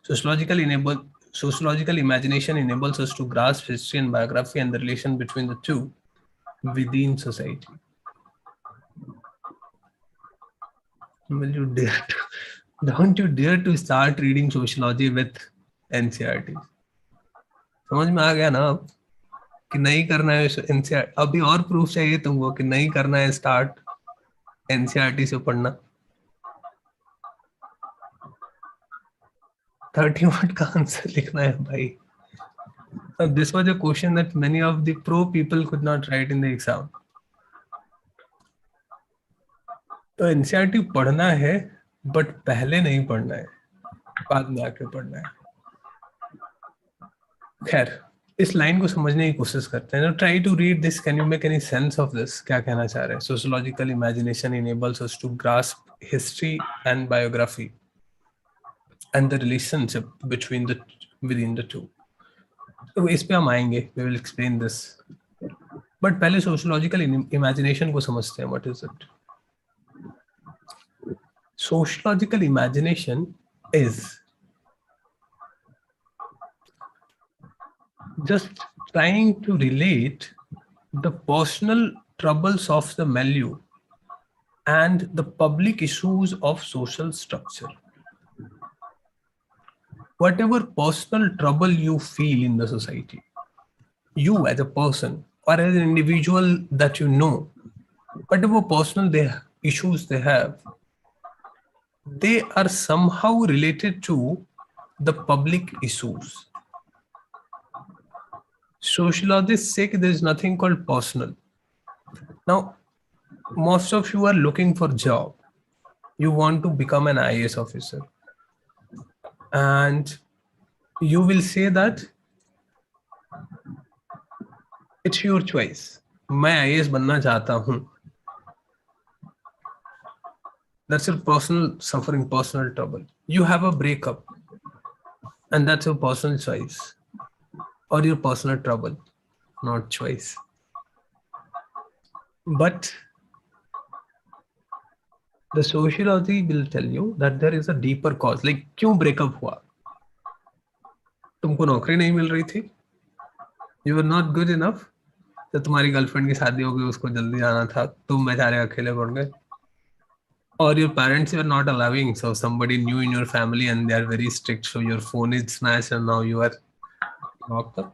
Speaker 1: Sociological imagination enables us to grasp history and biography and the relation between the two within society. Will you dare to, don't you dare to start reading sociology with NCERT. समझ में आ गया ना अब कि नहीं करना है NCERT? अभी और प्रूफ चाहिए तुमको कि नहीं करना है स्टार्ट NCERT से पढ़ना? 30 वर्ड का आंसर लिखना है भाई. This was a question that many of the pro people could not write in the exam. तो एनसीईआरटी पढ़ना है, बट पहले नहीं पढ़ना है. बाद में आके पढ़ना है। खैर, इस लाइन को समझने की कोशिश करते हैं। Try to read this, can you make any sense of this? क्या कहना चाह रहे हैं? Sociological imagination enables us to grasp history and biography and the relationship between the within the two टू। तो इस पे हम आएंगे, we will explain this, but पहले सोशियोलॉजिकल इमेजिनेशन को समझते हैं। What is it? Sociological imagination is just trying to relate the personal troubles of the milieu and the public issues of social structure. Whatever personal trouble you feel in the society, you as a person or as an individual that you know, whatever personal issues they have, they are somehow related to the public issues. Sociologists say there is nothing called personal. Now, most of you are looking for job. You want to become an IAS officer, and you will say that it's your choice. मैं IAS बनना चाहता हूँ. That's your personal suffering, personal trouble. You have a breakup, and that's your personal choice or your personal trouble, not choice. But the sociology will tell you that there is a deeper cause. Like, क्यों breakup हुआ? तुमको नौकरी नहीं मिल रही थी? You were not good enough? तो तुम्हारी girlfriend की शादी हो गई, उसको जल्दी जाना था, तुम बेचारे अकेले पड़ गए? Or your parents were not allowing, so somebody new in your family and they are very strict, so your phone is smashed and now you are locked up.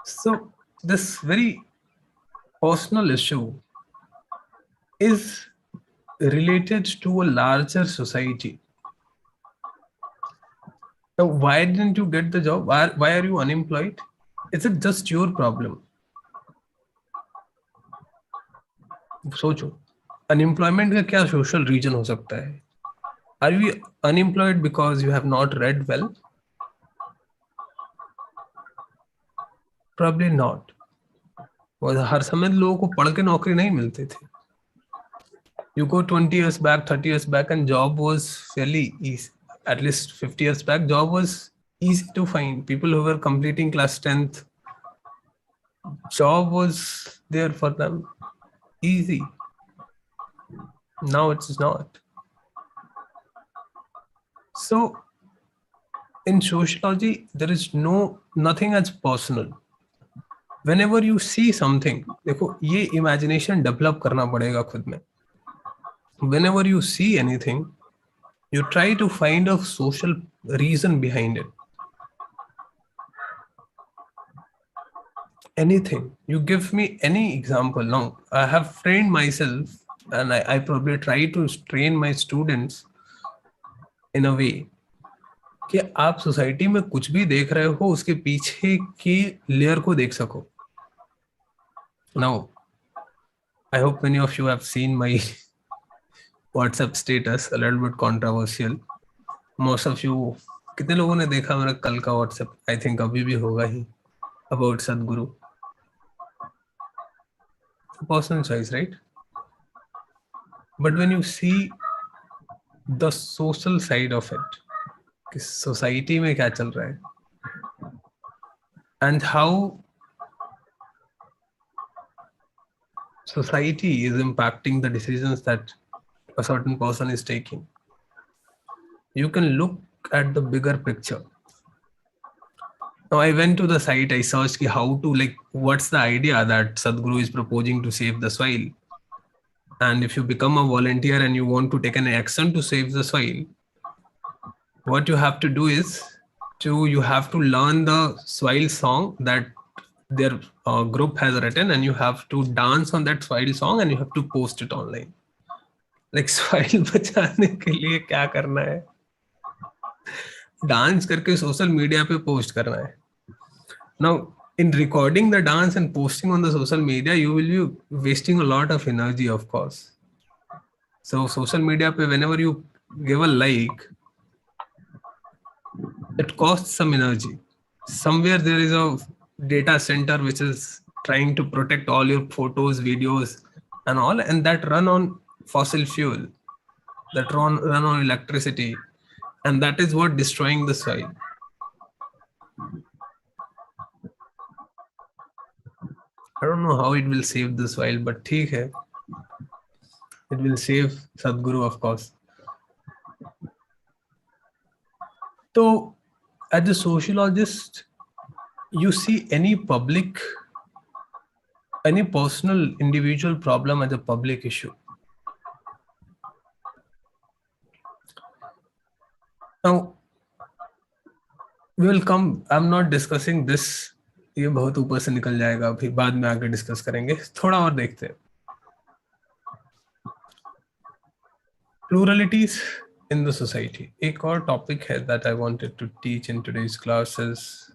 Speaker 1: So this very personal issue is related to a larger society. Now, why didn't you get the job? Why are you unemployed? Is it just your problem? सोचो, unemployment का क्या social reason हो सकता है? Are you unemployed because you have not read well? Probably not. हर समय लोगों को पढ़ के नौकरी नहीं मिलती थी. You go 20 years back, 30 years back, and job was fairly easy. At least 50 years back, job was easy to find. People who were completing class 10th, job was there for them, easy. Now it's not. So in sociology, there is nothing as personal. Whenever you see something, देखो ये imagination develop करना पड़ेगा खुद में. Whenever you see anything, you try to find a social reason behind it. Anything. You give me any example. Now, I have trained myself and I probably try to train my students in a way कि आप society में कुछ भी देख रहे हो उसके पीछे की लेयर को देख सको. Now, I hope many of you have seen my WhatsApp status, a little bit controversial. Most of you, कितने लोगों ने देखा मेरा कल का WhatsApp? I think अभी भी होगा ही, about Sadhguru. Personal choice, right? But when you see the social side of it, कि society में क्या चल रहा है, and how society is impacting the decisions that a certain person is taking, you can look at the bigger picture. Now, I went to the site, I searched how to, like, what's the idea that Sadhguru is proposing to save the soil. And if you become a volunteer and you want to take an action to save the soil, what you have to do is you have to learn the soil song that their group has written, and you have to dance on that soil song and you have to post it online. Like, soil बचाने के लिए क्या करना है? Dance करके social media पे post करना है. Now, in recording the dance and posting on the social media, you will be wasting a lot of energy, of course. So social media pe, whenever you give a like, it costs some energy. Somewhere there is a data center which is trying to protect all your photos, videos, and all, and that run on fossil fuel, that run on electricity, and that is what destroying the soil. I don't know how it will save the soil, but theek hai. It will save Sadhguru, of course. So, as a sociologist, you see any personal, individual problem as a public issue. Now, we will come. I'm not discussing this. ये बहुत ऊपर से निकल जाएगा, अभी बाद में आगे डिस्कस करेंगे. थोड़ा और देखते हैं. Pluralities in the society. एक और topic है that I wanted to teach in today's classes.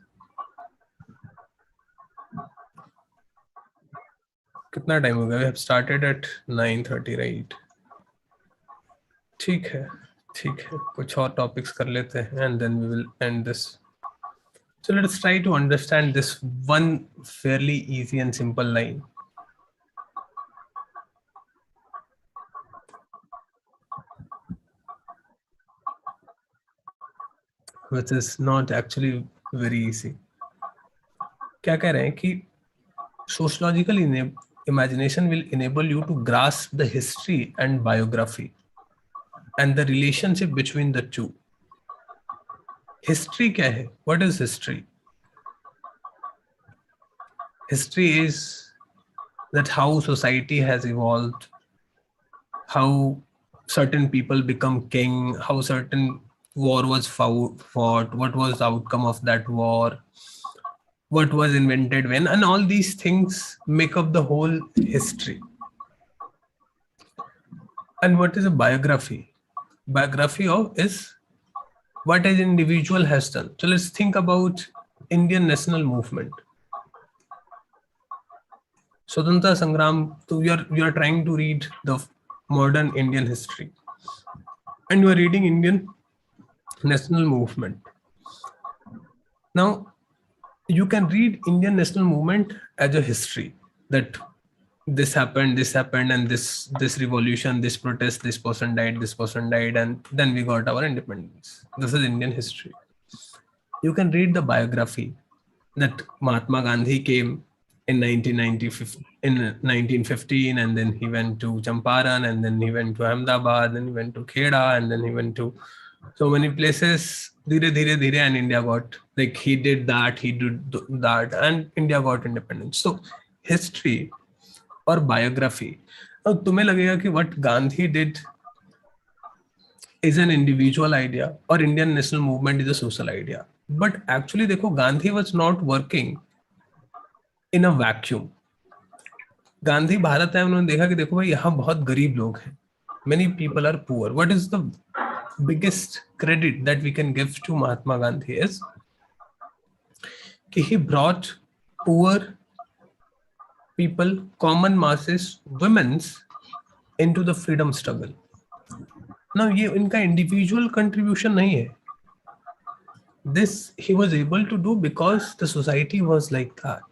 Speaker 1: कितना टाइम हो गया? We have started at 9:30, right? ठीक है, कुछ और टॉपिक्स कर लेते हैं and then we will end this. So let us try to understand this one fairly easy and simple line. Which is not actually very easy. क्या कह रहे हैं कि sociological imagination will enable you to grasp the history and biography and the relationship between the two. History क्या है? What is history? History is that how society has evolved, how certain people become king, how certain war was fought, what was the outcome of that war, what was invented when, and all these things make up the whole history. And what is a biography? Biography of is what an individual has done. So let's think about Indian national movement. Swatantra Sangram, so you are trying to read the modern Indian history, and you are reading Indian national movement. Now, you can read Indian national movement as a history, that this happened, and this revolution, this protest, this person died, and then we got our independence. This is Indian history. You can read the biography that Mahatma Gandhi came in 1915, and then he went to Champaran, and then he went to Ahmedabad, then he went to Kheda, and then he went to so many places. Dhire, and India got, like, he did that, and India got independence. So history or biography. Now तुम्हें लगेगा कि what Gandhi did is an individual idea or Indian national movement is a social idea. But actually देखो, Gandhi was not working in a vacuum. Gandhi Bharat है, उन्होंने देखा कि देखो भाई, यहाँ बहुत गरीब लोग हैं. Many people are poor. What is the biggest credit that we can give to Mahatma Gandhi is कि he brought poor people, common masses, women's into the freedom struggle. Now ये इनका individual contribution नहीं है. This he was able to do because the society was like that.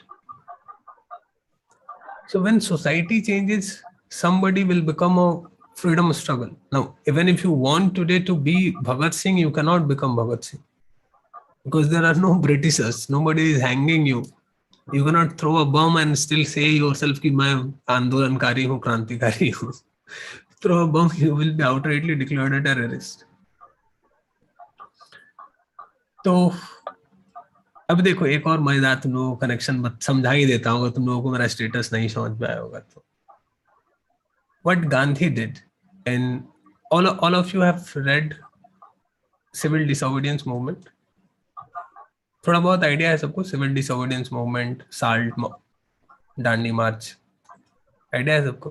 Speaker 1: So when society changes, somebody will become a freedom struggle. Now, even if you want today to be Bhagat Singh, you cannot become Bhagat Singh because there are no Britishers. Nobody is hanging you. You cannot throw a bomb and still say yourself कि मैं आंदोलनकारी हूँ, क्रांतिकारी हूँ. Throw a bomb, you will be outrightly declared a terrorist. तो अब देखो, एक और मजेदार तुम लोगों को कनेक्शन समझा ही देता हूँ, तुम लोगों को मेरा स्टेटस नहीं समझ में आया होगा तो. What Gandhi did, and all of you have read civil disobedience movement. थोड़ा बहुत आइडिया है सबको? Civil disobedience movement, salt, Dandi march, idea है सबको?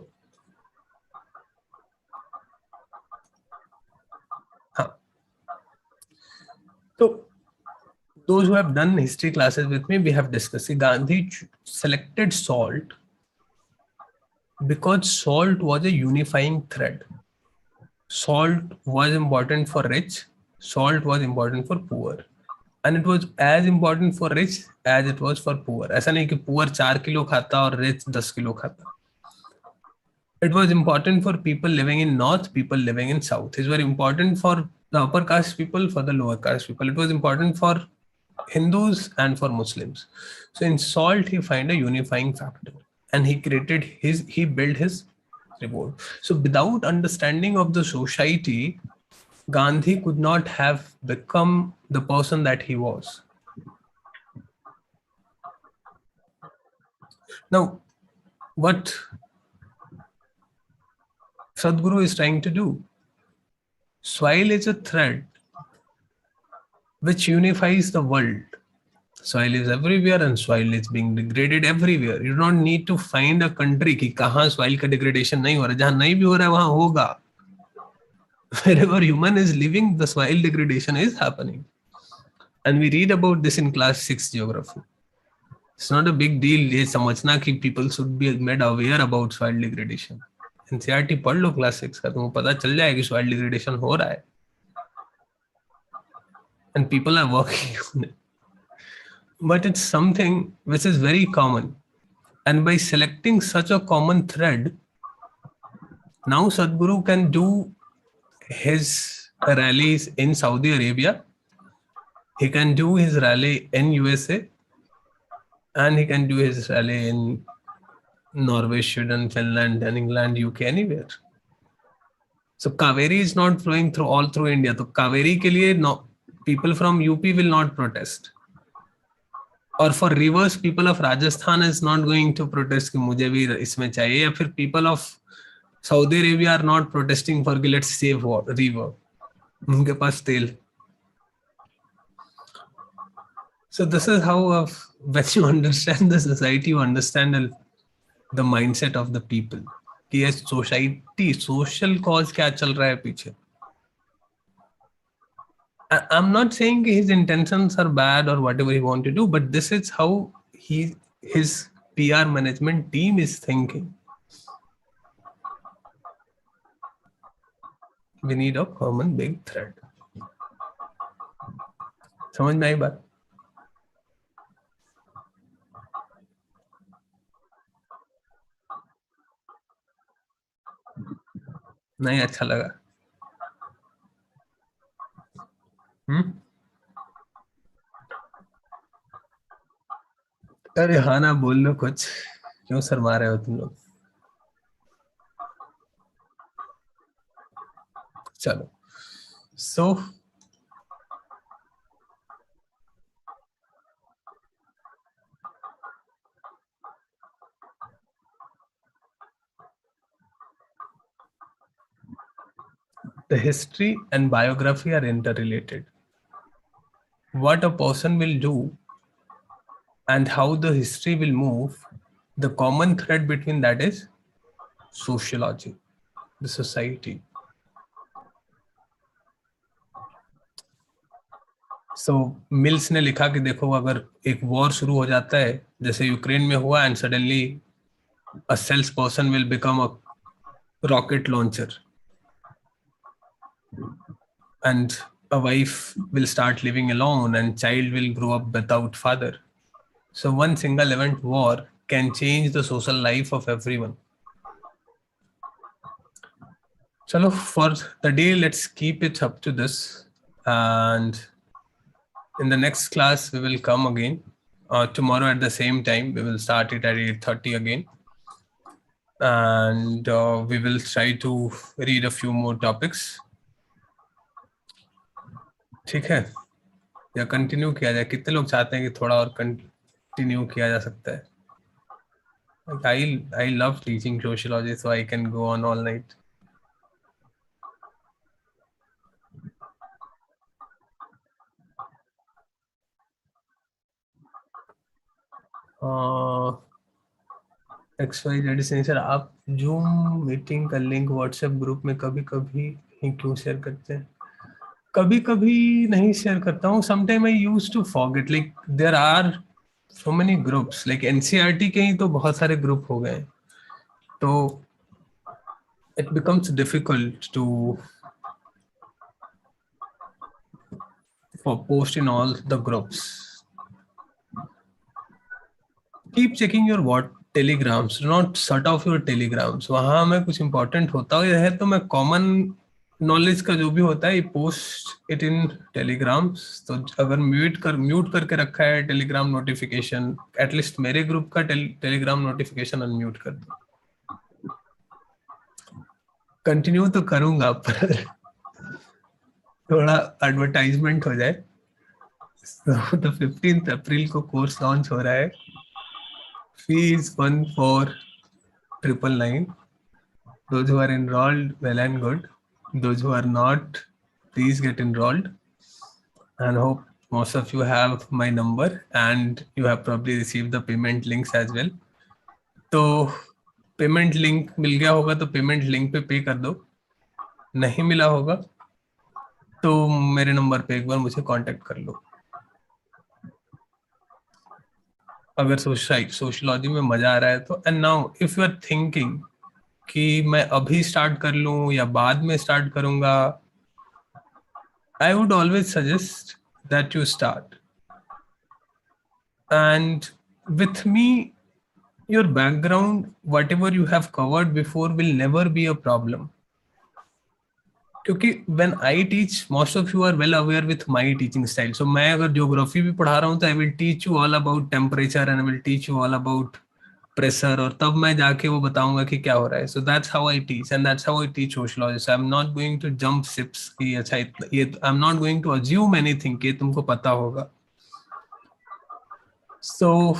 Speaker 1: हाँ. तो those who have done history classes with me, we have discussed Gandhi selected salt because salt was a unifying thread. Salt was important for rich, salt was important for poor. And it was as important for rich as it was for poor. ऐसा नहीं कि poor 4 kilo खाता और rich 10 kilo खाता. It was important for people living in north, people living in south. It's very important for the upper caste people, for the lower caste people. It was important for Hindus and for Muslims. So in salt, he find a unifying factor, and he built his revolt. So without understanding of the society, Gandhi could not have become the person that he was. Now, what Sadhguru is trying to do, soil is a thread which unifies the world. Soil is everywhere and soil is being degraded everywhere. You don't need to find a country कि कहाँ soil का degradation नहीं हो रहा है. जहाँ नहीं भी हो रहा है वहाँ होगा. Wherever human is living, the soil degradation is happening. And we read about this in class 6 geography. It's not a big deal ये समझना कि people should be made aware about soil degradation. NCERT पढ़ लो class 6 का, तुमको पता चल जाएगा कि soil degradation हो रहा है. And people are working on it. But it's something which is very common. And by selecting such a common thread, now Sadhguru can do his rallies in Saudi Arabia, he can do his rally in USA, and he can do his rally in Norway, Sweden, Finland, and England, UK, anywhere. So Kaveri is not flowing through all through India. So Kaveri ke liye no, people from UP will not protest. Or for rivers, people of Rajasthan is not going to protest कि मुझे भी इसमें चाहिए. या फिर people of Saudi Arabia are not protesting for कि let's save river. उनके पास तेल. So this is how when you understand the society, you understand the mindset of the people. कि ये society, social cause क्या चल रहा है पीछे. I'm not saying his intentions are bad or whatever he want to do, but this is how his PR management team is thinking. We need a common big thread. समझ में आई बात? नहीं अच्छा लगा. अरे हाँ ना, बोल लो कुछ. क्यों शर्मा रहे हो तुम लोग? चलो. So the history and biography are interrelated. What a person will do and how the history will move, the common thread between that is sociology, the society. So mills ने लिखा कि देखो अगर एक वॉर शुरू हो जाता है जैसे यूक्रेन में हुआ and suddenly a salesperson will become a rocket launcher and a wife will start living alone and child will grow up without father. So one single event war can change the social life of everyone. Chalo, for the day, let's keep it up to this. And in the next class, we will come again. Tomorrow at the same time, we will start it at 8:30 again. And we will try to read a few more topics. ठीक है? या continue किया जाए? कितने लोग चाहते हैं कि थोड़ा और कंटिन्यू किया जा सकता है? Like I love teaching sociology, so I can go on all night. XYZ से सर आप जूम मीटिंग का लिंक व्हाट्सएप ग्रुप में कभी कभी ही क्यों शेयर करते हैं? कभी कभी नहीं शेयर करता हूँ. Sometime I use to forget. Like there are so many groups. Like NCERT के ही तो बहुत सारे ग्रुप हो गए, तो it becomes difficult to post in all the groups. Keep checking your what telegrams. Do not shut off your telegrams. वहां में कुछ important होता है तो मैं common knowledge का जो भी होता है पोस्ट इट इन टेलीग्राम्स. तो अगर म्यूट करके रखा है टेलीग्राम नोटिफिकेशन, एटलीस्ट मेरे ग्रुप का टेलीग्राम नोटिफिकेशन अनम्यूट कर दो. कंटिन्यू तो करूंगा पर थोड़ा एडवर्टाइजमेंट हो जाए. तो 15 अप्रैल को कोर्स लॉन्च हो रहा है. Fees 14,999. Those who are enrolled, well and good. Those who are not, please get enrolled. And hope most of you have my number and you have probably received the payment links as well. तो payment link मिल गया होगा तो payment link पे पे कर दो. नहीं मिला होगा तो मेरे नंबर पे एक बार मुझे कांटेक्ट कर लो. अगर सोशियोलॉजी में मजा आ रहा है तो. And now if you are thinking कि मैं अभी स्टार्ट कर लूं या बाद में स्टार्ट करूंगा, I would always suggest that you start. And with me, your background, whatever you have covered before, will never be a problem. क्योंकि when I teach, most of you are well aware with my teaching style. So मैं अगर geography भी पढ़ा रहा हूँ तो I will teach you all about temperature and I will teach you all about pressure, और तब मैं जाके वो बताऊंगा कि क्या हो रहा है. So that's how I teach and that's how I teach sociology. So I'm not going to jump ships कि अच्छा ये I'm not going to assume anything कि तुमको पता होगा. So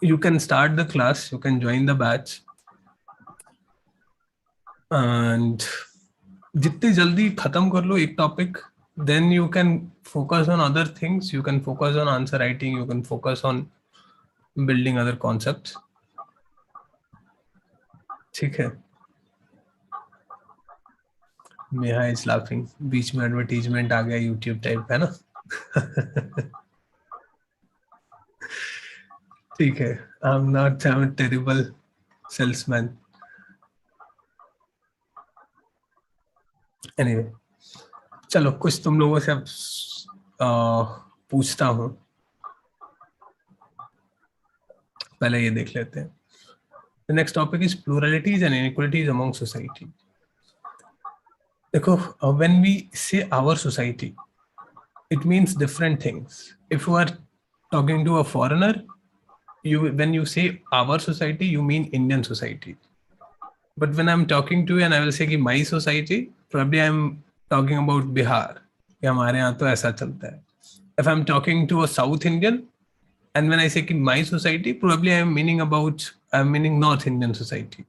Speaker 1: you can start the class, you can join the batch, and जितनी जल्दी खत्म कर लो एक topic, then you can focus on other things. You can focus on answer writing, you can focus on building other concepts. ठीक है. Neha is laughing. बीच में advertisement आ गया YouTube type है ना. ठीक है. आई am not terrible salesman. Anyway, चलो कुछ तुम लोगों से अब पूछता हूँ. पहले ये देख लेते हैं. The next topic is pluralities and inequalities among society. देखो, when we say our society, it means different things. If you are talking to a foreigner, when you say our society, you mean Indian society. But when I'm talking to you and I will say कि my society, probably I'm talking about Bihar. कि हमारे यहाँ तो ऐसा चलता है. If I'm talking to a South Indian, and when I say कि my society, probably I'm meaning North Indian society.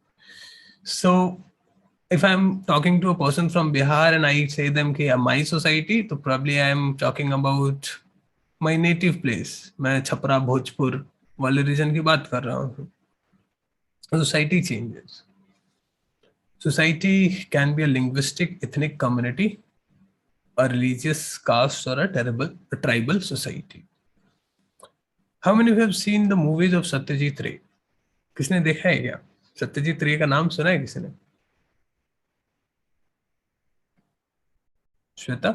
Speaker 1: So if I'm talking to a person from Bihar and I say them कि my society, तो probably I'm talking about my native place. मैं छपरा भोजपुर वाले reason की बात कर रहा हूँ. Society changes. Society can be a linguistic, ethnic community, a religious caste, or a tribal society. How many of you have seen the movies of Satyajit Ray? किसने देखा है क्या? सत्यजीत रे का नाम सुना है किसी ने? श्वेता,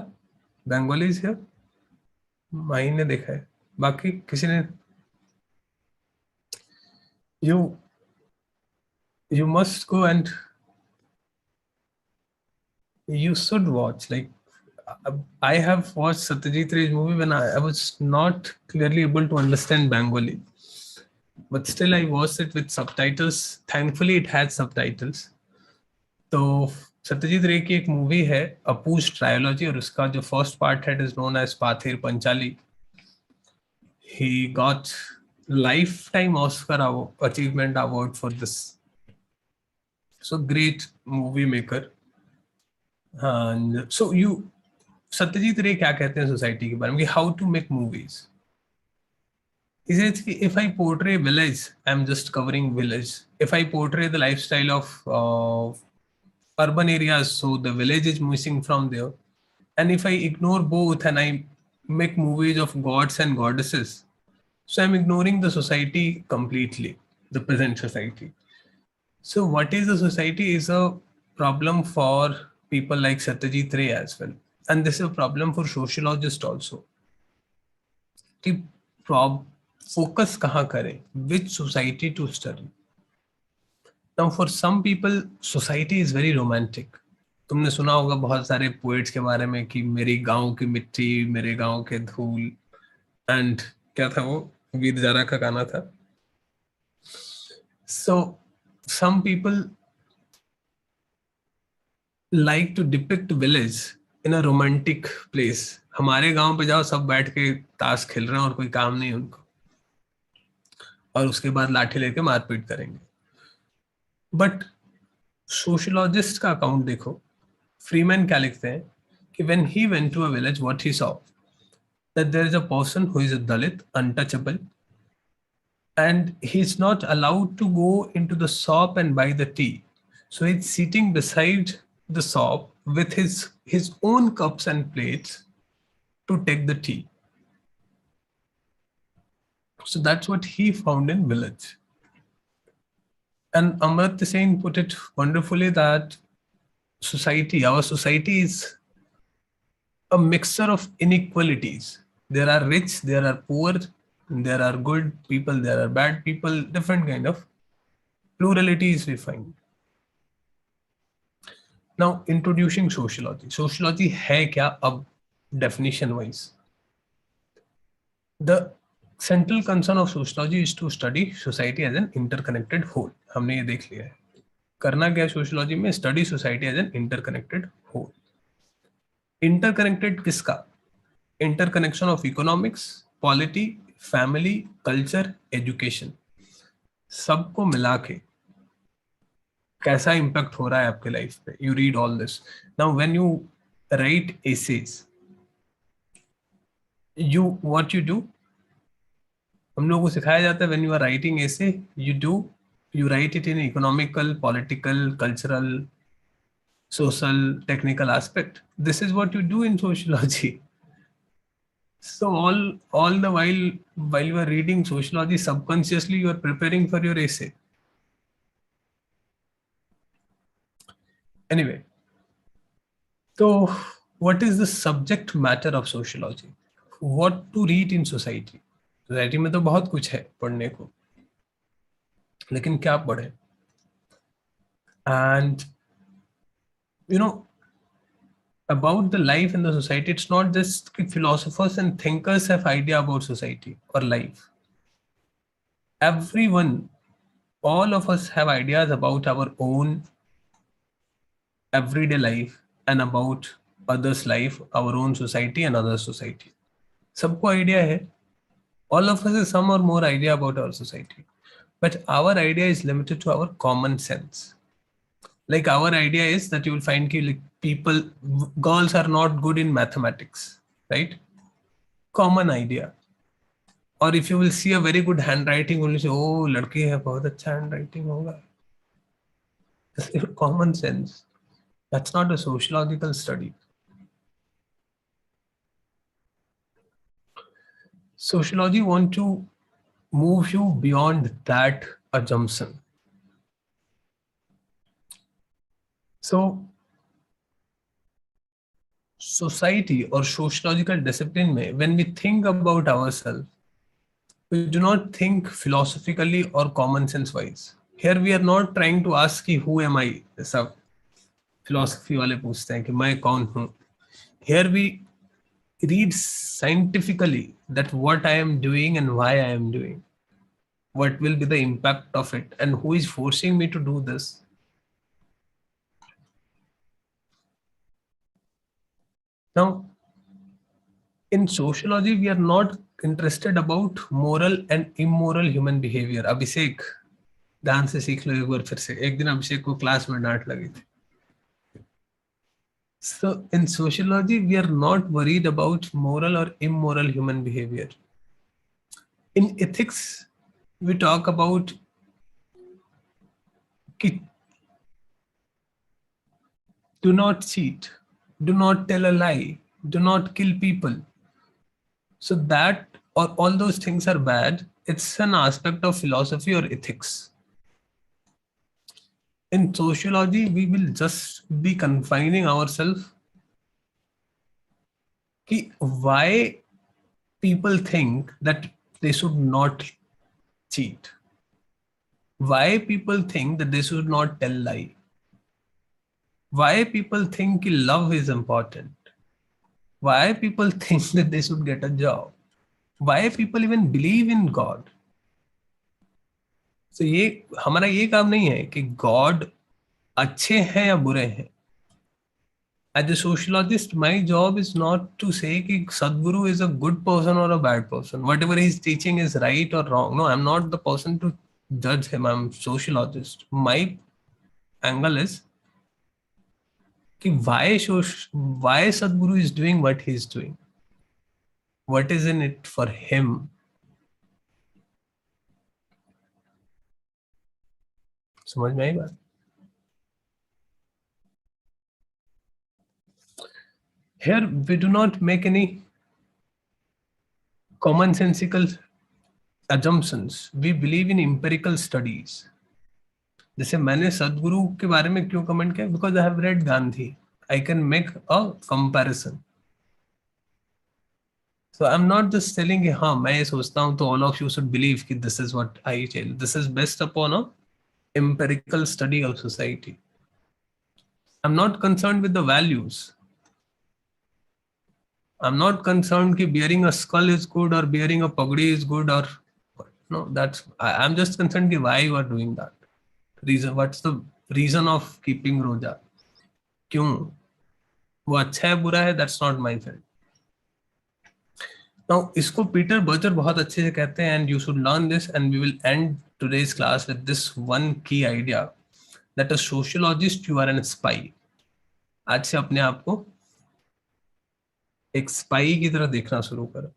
Speaker 1: बंगाली है. माही ने देखा है. बाकी किसी ने? You must go and you should watch. Like, I have watched Satyajit Ray's movie when I was not clearly able to understand Bengali, but still I watched it with subtitles. Thankfully it had subtitles. तो सत्यजीत रे की एक movie है अपूज trilogy, और उसका जो first part है is known as Pather Panchali. he got lifetime Oscar achievement award for this. So great movie maker. And so Satyajit Ray क्या कहते हैं सोसाइटी के बारे में, how to make movies. He says if I portray village, I'm just covering village. If I portray the lifestyle of urban areas, so the village is missing from there. And if I ignore both and I make movies of gods and goddesses, so I'm ignoring the society completely, the present society. So what is the society is a problem for people like Satyajit Ray as well. and this is a problem for sociologists also, कि focus कहाँ करें, which society to study. Now for some people society is very romantic. तुमने सुना होगा बहुत सारे poets के बारे में कि मेरी गांव की मिट्टी, मेरे गांव के धूल, एंड क्या था वो, वीर जारा का गाना था. So some people like to depict village in a romantic place. हमारे गांव पे जाओ, सब बैठ के ताश खेल रहे हैं और कोई काम नहीं उनको, और उसके बाद लाठी लेके मारपीट करेंगे. बट सोशियोलॉजिस्ट का अकाउंट देखो, फ्रीमैन क्या लिखते हैं कि when he went to a village, what he saw that there is a person who is a Dalit, untouchable, and he's not allowed to go into the shop and buy the tea. So he's sitting beside the shop with his own cups and plates to take the tea. So that's what he found in village. And Amartya Sen put it wonderfully that our society is a mixture of inequalities. There are rich, there are poor, there are good people, there are bad people, different kind of pluralities we find. Now, introducing sociology. Sociology है क्या अब definition wise? The central concern of sociology is to study society as an interconnected whole. हमने ये देख लिया है. करना क्या है सोशियोलॉजी में? Study society as an interconnected whole. Interconnected किसका? Interconnection of economics, polity, family, culture, education, सबको मिला के कैसा इम्पैक्ट हो रहा है आपके लाइफ पे. You read all this. Now when you write essays, what you do, हम लोगों को सिखाया जाता है when you are writing essay, you write it in economical, political, cultural, social, technical aspect. This is what you do in sociology. So all the while you are reading sociology, subconsciously you are preparing for your essay. Anyway, so what is the subject matter of sociology? What to read in society? Society में तो बहुत कुछ है पढ़ने को, लेकिन क्या पढ़े? And about the life in the society, it's not just philosophers and thinkers have idea about society or life. Everyone, all of us have ideas about our own everyday life and about others' life, our own society and other society. सबको idea है. All of us have some or more idea about our society. But our idea is limited to our common sense. Like our idea is that you will find girls are not good in mathematics, right? Common idea. Or if you will see a very good handwriting, you will say, oh, ladki hai, bahut acha handwriting hoga. That's your common sense. That's not a sociological study. Sociology wants to move you beyond that assumption. So, society or sociological discipline mein, when we think about ourselves, we do not think philosophically or common sense wise. Here we are not trying to ask ki, who am I? सब philosophy वाले पूछते हैं कि मैं कौन हूँ. Here we read scientifically that what I am doing and why I am doing. What will be the impact of it and who is forcing me to do this. Now, in sociology, we are not interested about moral and immoral human behavior. अभिषेक, ध्यान से सीख लो एक बार फिर से. एक दिन अभिषेक को class में डांट लगी थी. So in sociology, we are not worried about moral or immoral human behavior. In ethics, we talk about do not cheat, do not tell a lie, do not kill people. So that or all those things are bad. It's an aspect of philosophy or ethics. In sociology, we will just be confining ourselves कि why people think that they should not cheat, why people think that they should not tell lie, why people think कि love is important, why people think that they should get a job, why people even believe in God. So ये हमारा ये काम नहीं है कि God अच्छे हैं या बुरे हैं. As a sociologist, my job is not to say कि Sadhguru is a good person or a bad person. Whatever he's teaching is right or wrong. No, I'm not the person to judge him. I'm sociologist. My angle is कि why Sadhguru is doing what he's doing. What is in it for him? समझ में आई बात? Here we do not make any commonsensical assumptions. We believe in empirical studies. जैसे मैंने सदगुरु के बारे में क्यों कमेंट किया? Because I have read Gandhi. I can make a comparison. So I am not just telling कि हाँ मैं ये सोचता हूँ तो all of you should believe कि this is what I tell. This is based upon a empirical study of society. I'm not concerned with the values. I'm not concerned कि bearing a skull is good or bearing a pagdi is good or no. I'm just concerned कि why you are doing that. Reason, what's the reason of keeping roja? क्यों वो अच्छा है बुरा है? That's not my field. Now इसको Peter Berger बहुत अच्छे से कहते हैं, and you should learn this, and we will end today's class with this one key idea that a sociologist you are a spy. आज से अपने आप को एक स्पाई की तरह देखना शुरू करो.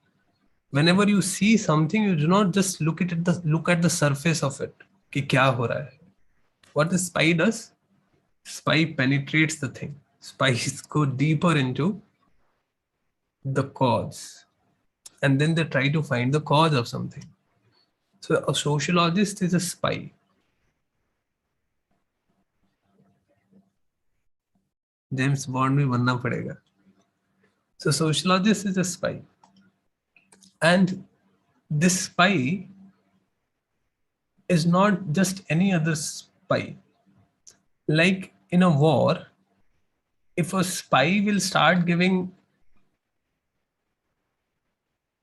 Speaker 1: Whenever you see something, you do not just look at the surface of it कि क्या हो रहा है. What the spy does? Spy penetrates the thing. Spies go deeper into the cause, and then they try to find the cause of something. So a sociologist is a spy. James bond भी बनना पड़ेगा. So sociologist is a spy, and this spy is not just any other spy. Like in a war, if a spy will start giving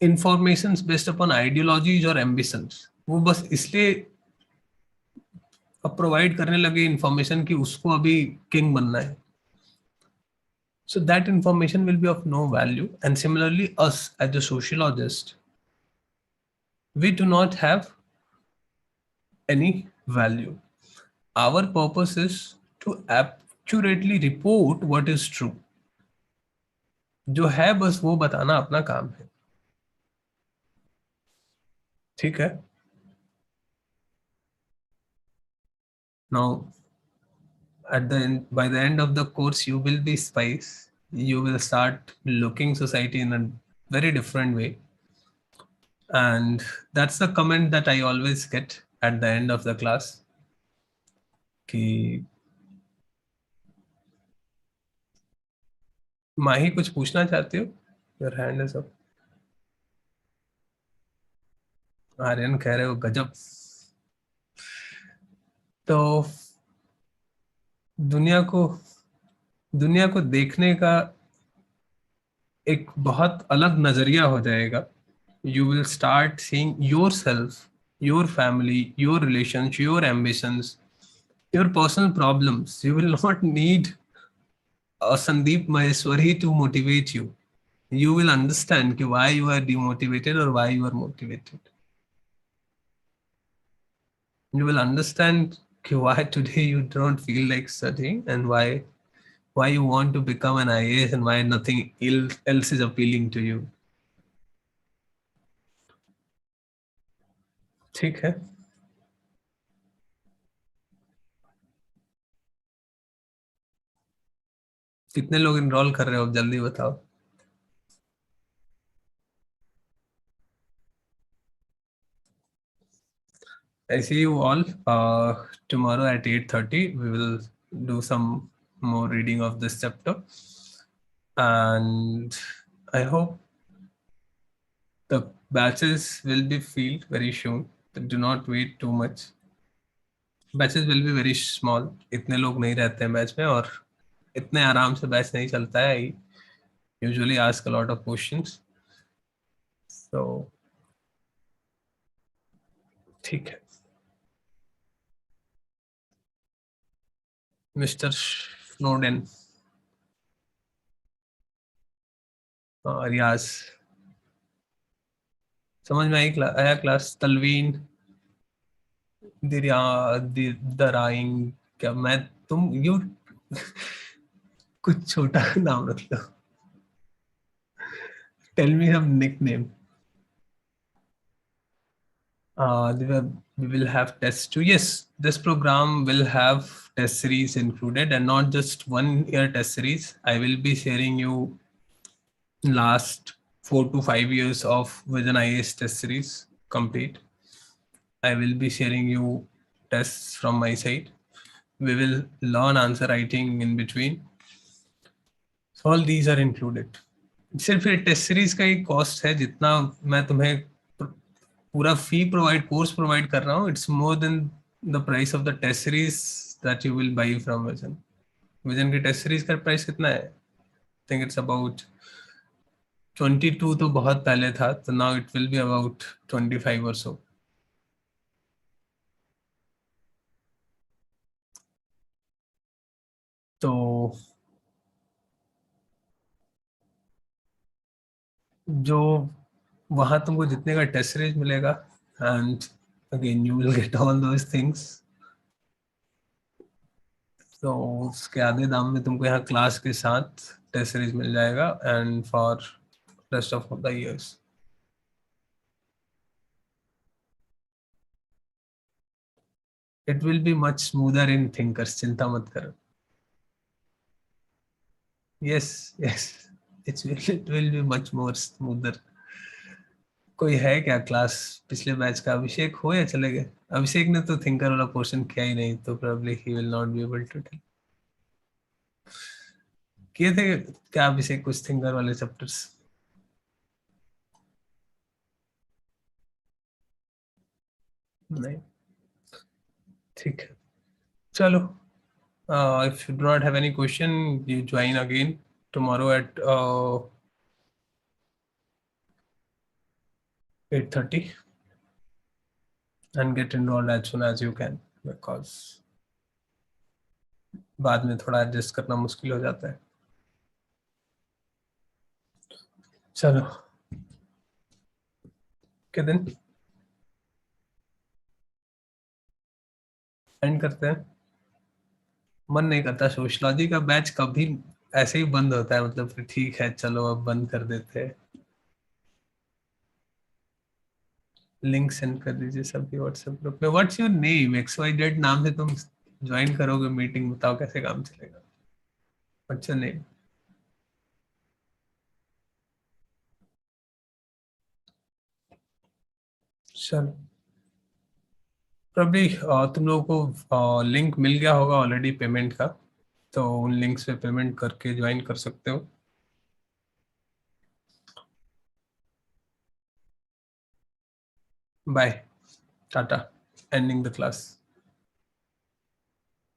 Speaker 1: informations based upon ideologies or ambitions, वो बस इसलिए अब provide करने लगे information कि उसको अभी king बनना है. So that information will be of no value. And similarly, us as a sociologist, we do not have any value. Our purpose is to accurately report what is true. जो है बस वो बताना अपना काम है. ठीक है? Now, by the end of the course, you will be spies. You will start looking society in a very different way. And that's the comment that I always get at the end of the class. कि माही कुछ पूछना चाहते हो? Your hand is up. Aryan कह रहे हो गजब. तो दुनिया को देखने का एक बहुत अलग नजरिया हो जाएगा. You will start seeing yourself, your family, your relations, your ambitions, your personal problems. You will not need a Sandeep Maheshwari to motivate you. You will understand why you are demotivated or why you are motivated. You will understand why today you don't feel like studying and why you want to become an IAS and why nothing else is appealing to you. ठीक है? कितने लोग enrol कर रहे हो? जल्दी बताओ. I see you all. Tomorrow at 8:30 we will do some more reading of this chapter, and I hope the batches will be filled very soon. Do not wait too much. Batches will be very small. इतने लोग नहीं रहते हैं batch में, और इतने आराम से बैच नहीं चलता है. I usually ask a lot of questions. So ठीक है. मिस्टर स्नोडेन, रियाज, समझ में आया क्लास? तलवीन, दिरिया, दराइंग, क्या मैं, तुम यू कुछ छोटा नाम रख लो. Tell me some nickname. We will have tests too. Yes, this program will have test series included, and not just 1 year test series. I will be sharing you last 4 to 5 years of Vision IAS test series complete. I will be sharing you tests from my side. We will learn answer writing in between. So all these are included. सिर्फ ये test series का ही cost है. जितना मैं तुम्हें पूरा फी provide, course provide कर रहा हूँ, it's more than the price of the test series that you will buy from Vision. Vision की टेस्ट सीरीज का प्राइस कितना है? I think it's about 22. तो बहुत पहले था, तो now it will be about 25 or so. तो जो वहां तुमको जितने का टेस्ट सीरीज मिलेगा, and again you will get all those things, तो उसके आधे दाम में तुमको यहाँ क्लास के साथ टेस्ट सीरीज मिल जाएगा, and for rest of the years. It will be much smoother in thinkers, चिंता मत करो. Yes, yes, it will be much more smoother. कोई है क्या क्लास पिछले बैच का? अभिषेक हो या चले गए? अभिषेक ने तो थिंकर वाला पोर्शन किया ही नहीं, तो probably he will not be able to tell. किए थे क्या अभिषेक कुछ थिंकर वाले चैप्टर्स? नहीं. ठीक है, चलो. If you do not have any question, you join again tomorrow at 8:30 and get enrolled as soon as you can, because बाद में थोड़ा एडजस्ट करना मुश्किल हो जाता है. चलो, के दिन एंड करते हैं. मन नहीं करता. सोशलॉजी का बैच कभी ऐसे ही बंद होता है, मतलब कि ठीक है चलो अब बंद कर देते हैं. लिंक सेंड कर दीजिए सभी व्हाट्सएप ग्रुप में. What's your name? XYZ नाम से तुम ज्वाइन करोगे मीटिंग, बताओ कैसे काम चलेगा? What's your name? चलो, प्रॉब्ली तुम लोगों को लिंक मिल गया होगा ऑलरेडी पेमेंट का, तो उन लिंक्स पे पेमेंट करके ज्वाइन कर सकते हो. Bye, tata, ending the class.